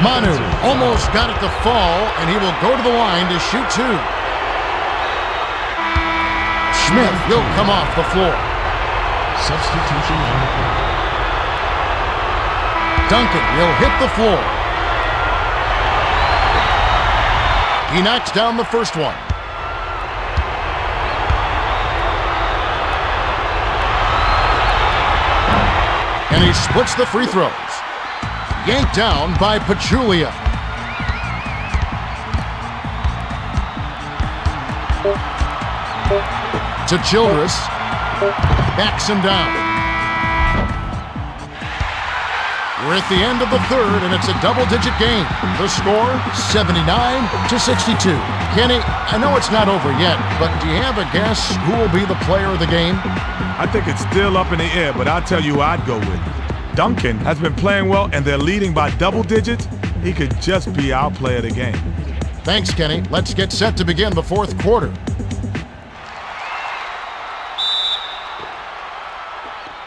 Manu almost got it to fall, and he will go to the line to shoot 2. Smith will come off the floor. Substitution on the court. Duncan will hit the floor. He knocks down the first one. And he splits the free throws. Yanked down by Pachulia. To Childress. Backs him down. We're at the end of the third, and it's a double-digit game. The score, 79-62. Kenny, I know it's not over yet, but do you have a guess who will be the player of the game? I think it's still up in the air, but I'll tell you who I'd go with. Duncan has been playing well, and they're leading by double digits. He could just be our player of the game. Thanks, Kenny. Let's get set to begin the fourth quarter.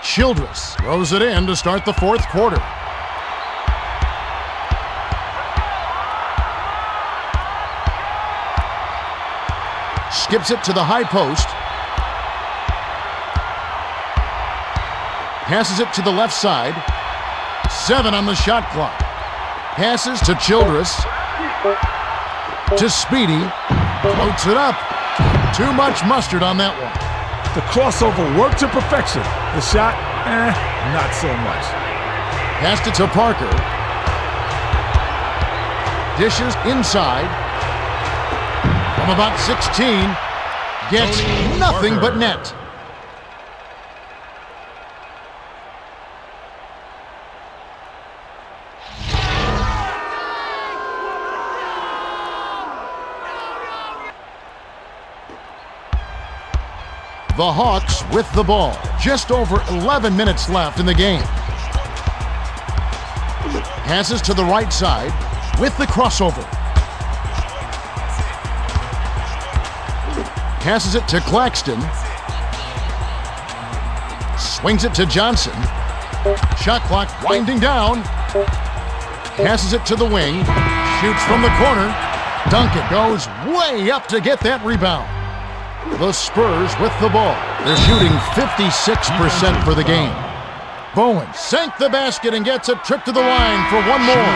Childress throws it in to start the fourth quarter. Skips it to the high post. Passes it to the left side. 7 on the shot clock. Passes to Childress. To Speedy. Floats it up. Too much mustard on that one. The crossover worked to perfection. The shot, not so much. Passed it to Parker. Dishes inside. From about 16. Gets nothing but net. The Hawks with the ball. Just over 11 minutes left in the game. Passes to the right side with the crossover. Passes it to Claxton. Swings it to Johnson. Shot clock winding down. Passes it to the wing. Shoots from the corner. Duncan goes way up to get that rebound. The Spurs with the ball. They're shooting 56% for the game. Bowen sank the basket and gets a trip to the line for one more.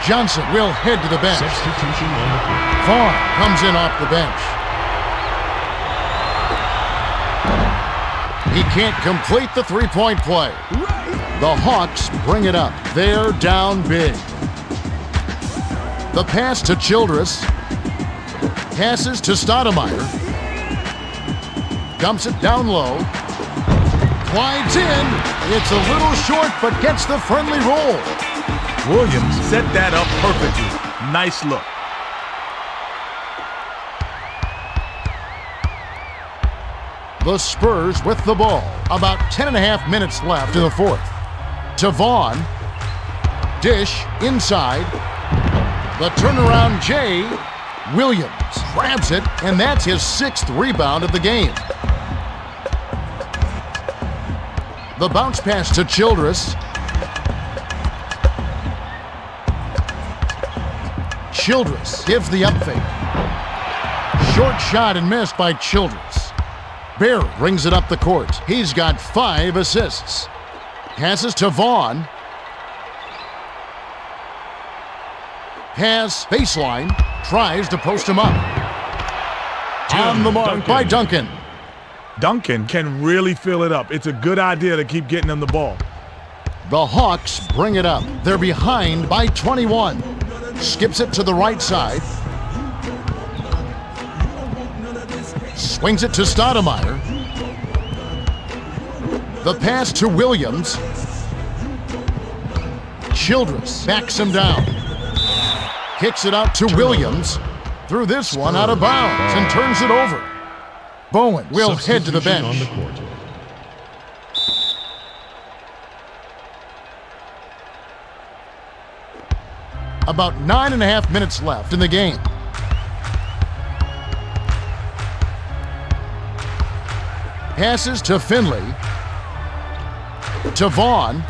Johnson will head to the bench. Substitution on the court. Vaughn comes in off the bench. He can't complete the three-point play. The Hawks bring it up. They're down big. The pass to Childress. Passes to Stoudemire. Dumps it down low. Glides in. It's a little short, but gets the friendly roll. Williams set that up perfectly. Nice look. The Spurs with the ball. About 10.5 minutes left in the fourth. To Vaughn. Dish inside. The turnaround Jay. Williams grabs it, and that's his 6th rebound of the game. The bounce pass to Childress. Childress gives the up fake. Short shot and missed by Childress. Barry brings it up the court. He's got 5 assists. Passes to Vaughn. Pass baseline. Tries to post him up. On the mark by Duncan. Duncan can really fill it up. It's a good idea to keep getting him the ball. The Hawks bring it up. They're behind by 21. Skips it to the right side. Swings it to Stoudemire. The pass to Williams. Childress backs him down. Kicks it out to Williams. Threw this one out of bounds and turns it over. Bowen will head to the bench. On the court. About 9.5 minutes left in the game. Passes to Finley. To Vaughn.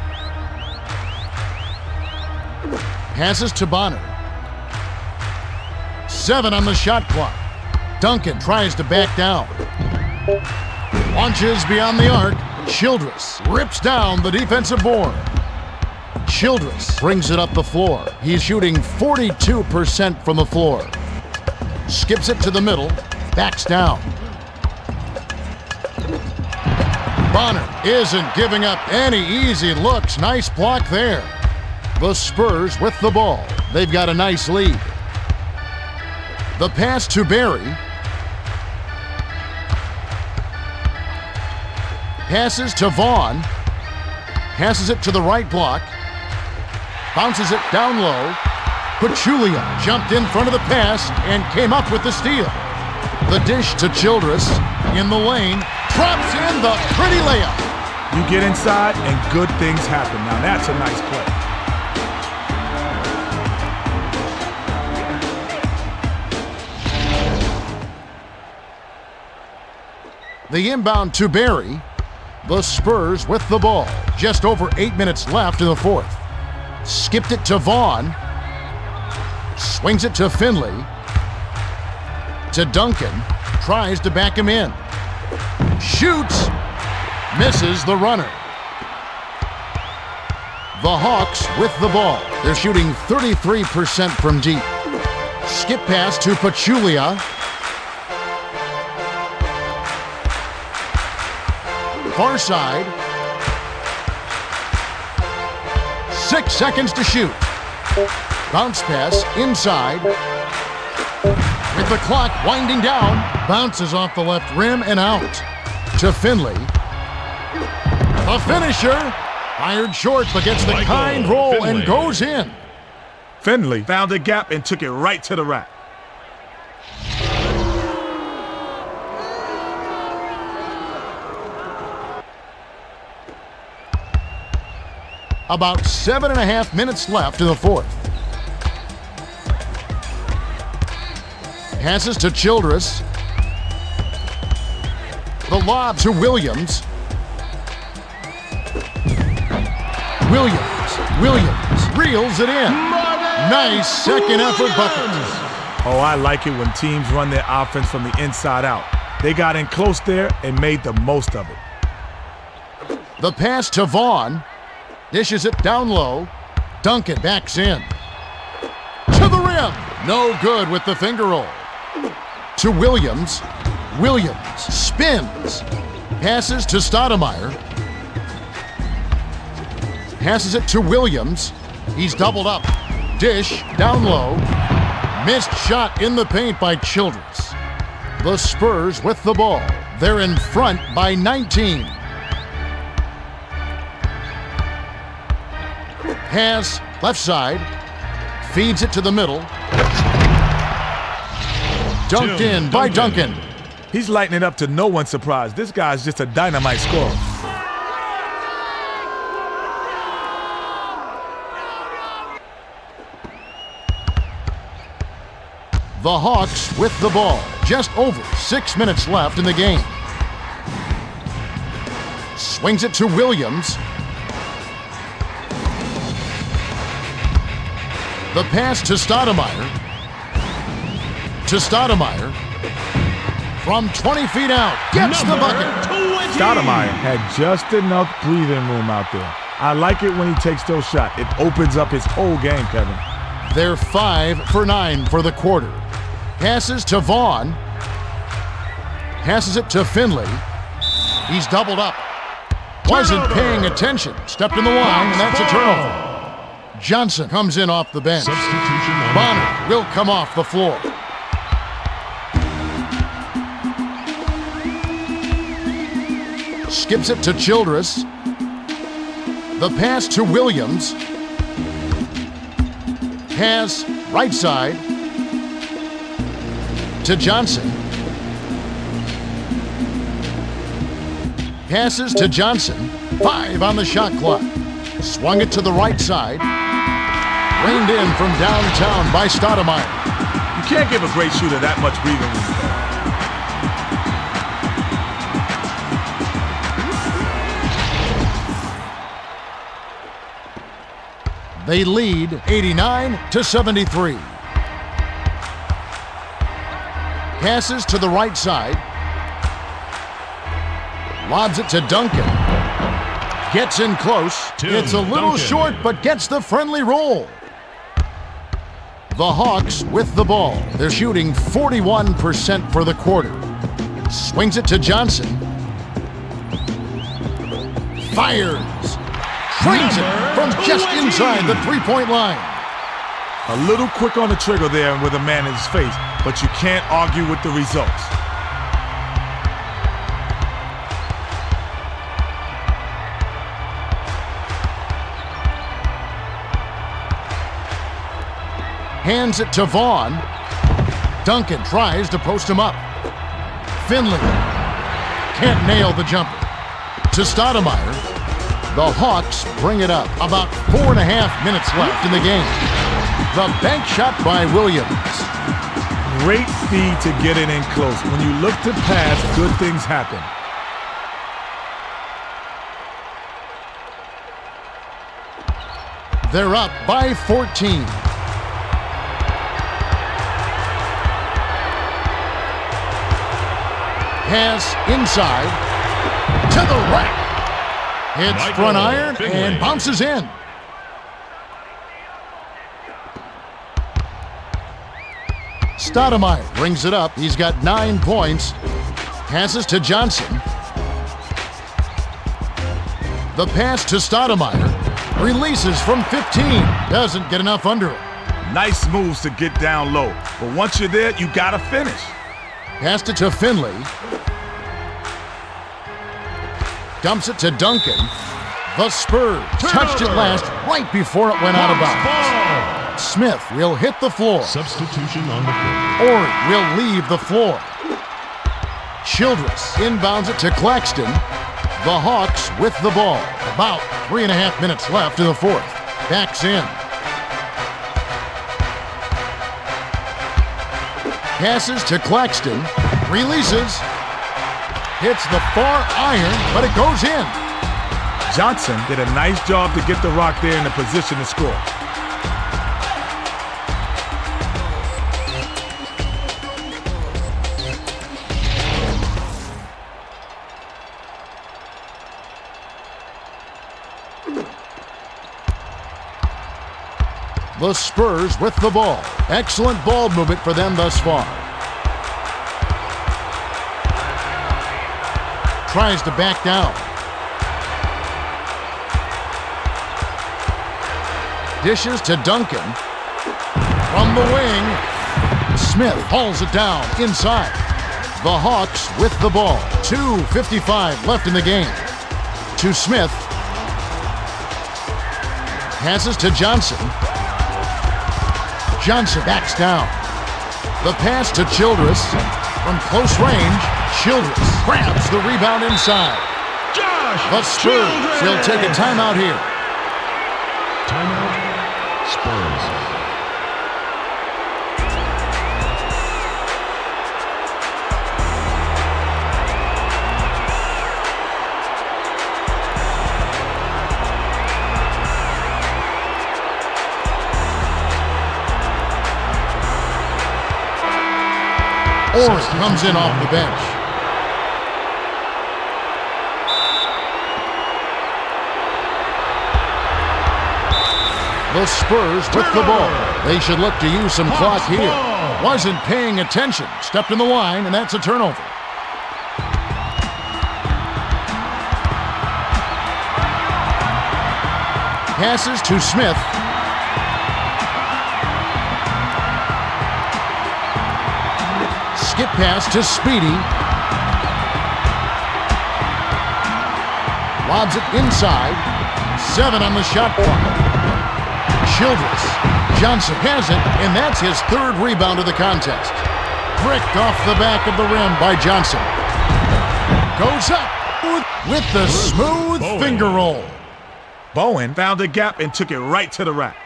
Passes to Bonner. 7 on the shot clock. Duncan tries to back down. Launches beyond the arc. Childress rips down the defensive board. Childress brings it up the floor. He's shooting 42% from the floor. Skips it to the middle. Backs down. Bonner isn't giving up any easy looks. Nice block there. The Spurs with the ball. They've got a nice lead. The pass to Barry. Passes to Vaughn. Passes it to the right block. Bounces it down low. Pachulia jumped in front of the pass and came up with the steal. The dish to Childress in the lane. Drops in the pretty layup. You get inside and good things happen. Now that's a nice play. The inbound to Barry. The Spurs with the ball. Just over 8 minutes left in the fourth. Skipped it to Vaughn. Swings it to Finley. To Duncan. Tries to back him in. Shoots. Misses the runner. The Hawks with the ball. They're shooting 33% from deep. Skip pass to Pachulia. Far side. 6 seconds to shoot. Bounce pass inside. With the clock winding down, bounces off the left rim and out. To Finley. A finisher. Fired short, but gets the kind roll and goes in. Finley found a gap and took it right to the rack. About 7.5 minutes left in the fourth. Passes to Childress. The lob to Williams. Williams reels it in. Nice second effort bucket. Oh, I like it when teams run their offense from the inside out. They got in close there and made the most of it. The pass to Vaughn. Dishes it down low. Duncan backs in. To the rim. No good with the finger roll. To Williams. Williams spins. Passes to Stoudemire. Passes it to Williams. He's doubled up. Dish down low. Missed shot in the paint by Childress. The Spurs with the ball. They're in front by 19. Pass left side. Feeds it to the middle. Dunked in by Duncan. He's lighting it up to no one's surprise. This guy's just a dynamite scorer. The Hawks with the ball. Just over 6 minutes left in the game. Swings it to Williams. The pass to Stoudemire. From 20 feet out. Gets the bucket. Stoudemire had just enough breathing room out there. I like it when he takes those shots. It opens up his whole game, Kevin. They're 5 for 9 for the quarter. Passes to Vaughn. Passes it to Finley. He's doubled up. Wasn't paying attention. Stepped in the line, and that's a turnover. Johnson comes in off the bench. Substitution on Bonner will come off the floor. Skips it to Childress. The pass to Williams. Pass right side to Johnson. Passes to Johnson. 5 on the shot clock. Swung it to the right side. Reined in from downtown by Stoudemire. You can't give a great shooter that much breathing room. They lead 89-73. Passes to the right side. Lobs it to Duncan. Gets in close. It's a little Duncan. short, but gets the friendly roll. The Hawks with the ball. They're shooting 41% for the quarter. Swings it to Johnson. Fires. Trains it from just inside the three-point line. A little quick on the trigger there with a man in his face, but you can't argue with the results. Hands it to Vaughn. Duncan tries to post him up. Finley can't nail the jumper. To Stoudemire. The Hawks bring it up. About 4.5 minutes left in the game. The bank shot by Williams. Great speed to get it in close. When you look to pass, good things happen. They're up by 14. Pass inside to the rack. Hits front iron and bounces in. Stoudemire brings it up. He's got 9 points. Passes to Johnson. The pass to Stoudemire. Releases from 15. Doesn't get enough under it. Nice moves to get down low. But once you're there, you gotta finish. Passed it to Finley. Dumps it to Duncan. The Spurs touched it last right before it went out of bounds. Smith will hit the floor. Substitution on the court. Ori will leave the floor. Childress inbounds it to Claxton. The Hawks with the ball. About 3.5 minutes left in the fourth. Backs in. Passes to Claxton. Releases. Hits the far iron, but it goes in. Johnson did a nice job to get the rock there in a position to score. The Spurs with the ball. Excellent ball movement for them thus far. Tries to back down. Dishes to Duncan. From the wing, Smith hauls it down inside. The Hawks with the ball. 2:55 left in the game. To Smith. Passes to Johnson. Johnson backs down. The pass to Childress. From close range, Childress grabs the rebound inside. The Spurs will take a timeout here. Timeout, Spurs. Ori comes in off the bench. The Spurs with the ball. They should look to use some clock here. Wasn't paying attention. Stepped in the line, and that's a turnover. Passes to Smith. Skip pass to Speedy. Lobs it inside. 7 on the shot clock. Childress. Johnson has it, and that's his 3rd rebound of the contest. Bricked off the back of the rim by Johnson. Goes up with the smooth finger roll. Bowen found a gap and took it right to the rack.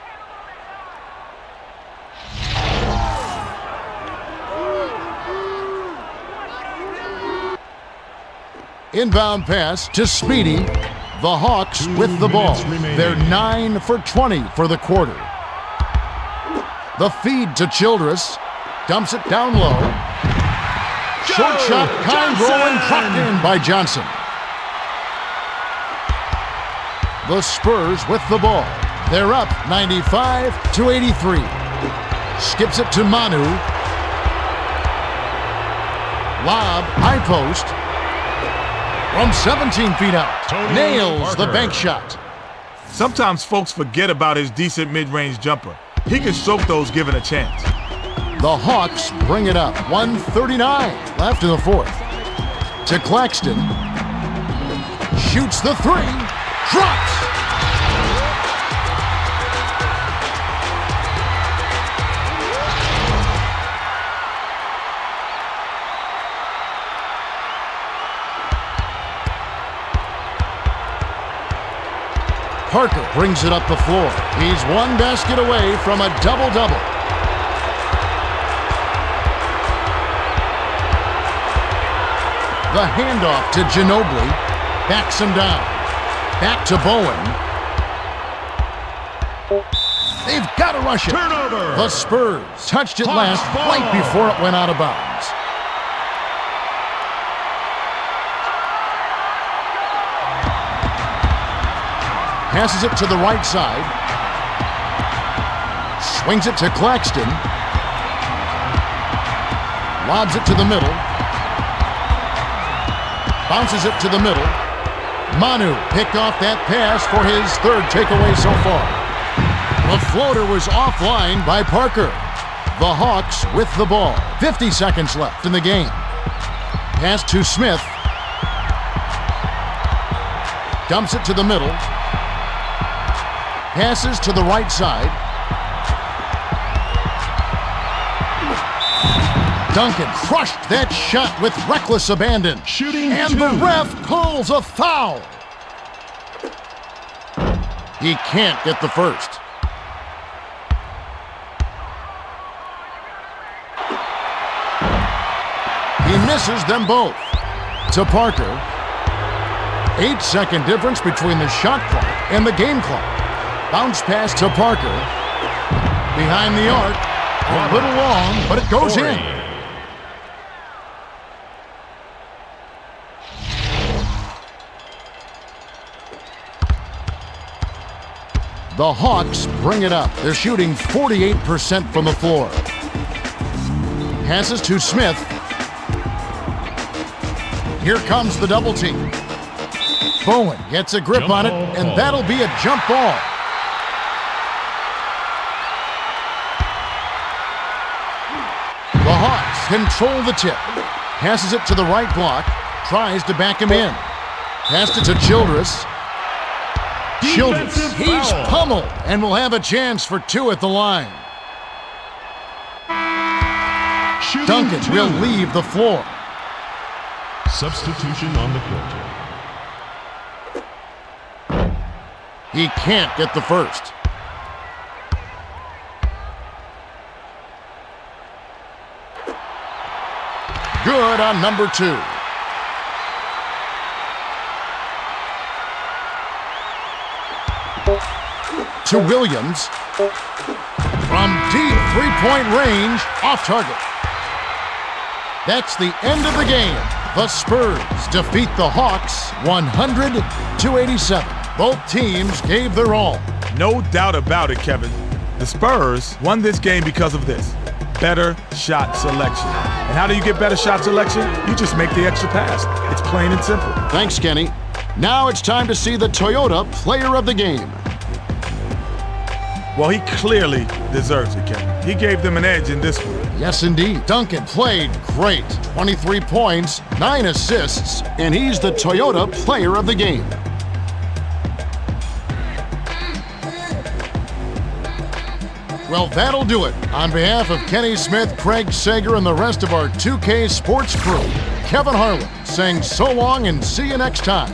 Inbound pass to Speedy. The Hawks with the ball. They're 9 for 20 for the quarter. The feed to Childress. Dumps it down low. Short shot, kind roll, and dropped in by Johnson. The Spurs with the ball. They're up 95-83. Skips it to Manu. Lob, high post. From 17 feet out. Nails the bank shot. Sometimes folks forget about his decent mid-range jumper. He can stroke those given a chance. The Hawks bring it up. 1:39 left in the fourth. To Claxton. Shoots the 3. Drops. Parker brings it up the floor. He's 1 basket away from a double-double. The handoff to Ginobili. Backs him down. Back to Bowen. They've got to rush it. Turnover. The Spurs touched it Hawks last ball. right before it went out of bounds. Passes it to the right side. Swings it to Claxton. Lobs it to the middle. Bounces it to the middle. Manu picked off that pass for his third takeaway so far. The floater was offline by Parker. The Hawks with the ball. 50 seconds left in the game. Pass to Smith. Dumps it to the middle. Passes to the right side. Duncan crushed that shot with reckless abandon. Shooting and two. the ref calls a foul. He can't get the first. He misses them both. To Parker. 8-second difference between the shot clock and the game clock. Bounce pass to Parker. Behind the arc. A little long, but it goes in. The Hawks bring it up. They're shooting 48% from the floor. Passes to Smith. Here comes the double team. Bowen gets a grip Jump on it, ball. and that'll be a jump ball. The Hawks control the tip. Passes it to the right block. Tries to back him in. Passed it to Childress. Childress, Defensive he's foul. pummeled and will have a chance for two at the line. Shooting Duncan two. will leave the floor. Substitution on the court. He can't get the first. Good on number 2. To Williams. From deep three-point range, off target. That's the end of the game. The Spurs defeat the Hawks 100-87. Both teams gave their all. No doubt about it, Kevin. The Spurs won this game because of this. Better shot selection. And how do you get better shot selection? You just make the extra pass. It's plain and simple. Thanks, Kenny. Now it's time to see the Toyota Player of the Game. Well, he clearly deserves it, Kevin. He gave them an edge in this one. Yes, indeed. Duncan played great. 23 points, 9 assists, and he's the Toyota Player of the Game. Well, that'll do it. On behalf of Kenny Smith, Craig Sager, and the rest of our 2K Sports crew, Kevin Harlan saying so long and see you next time.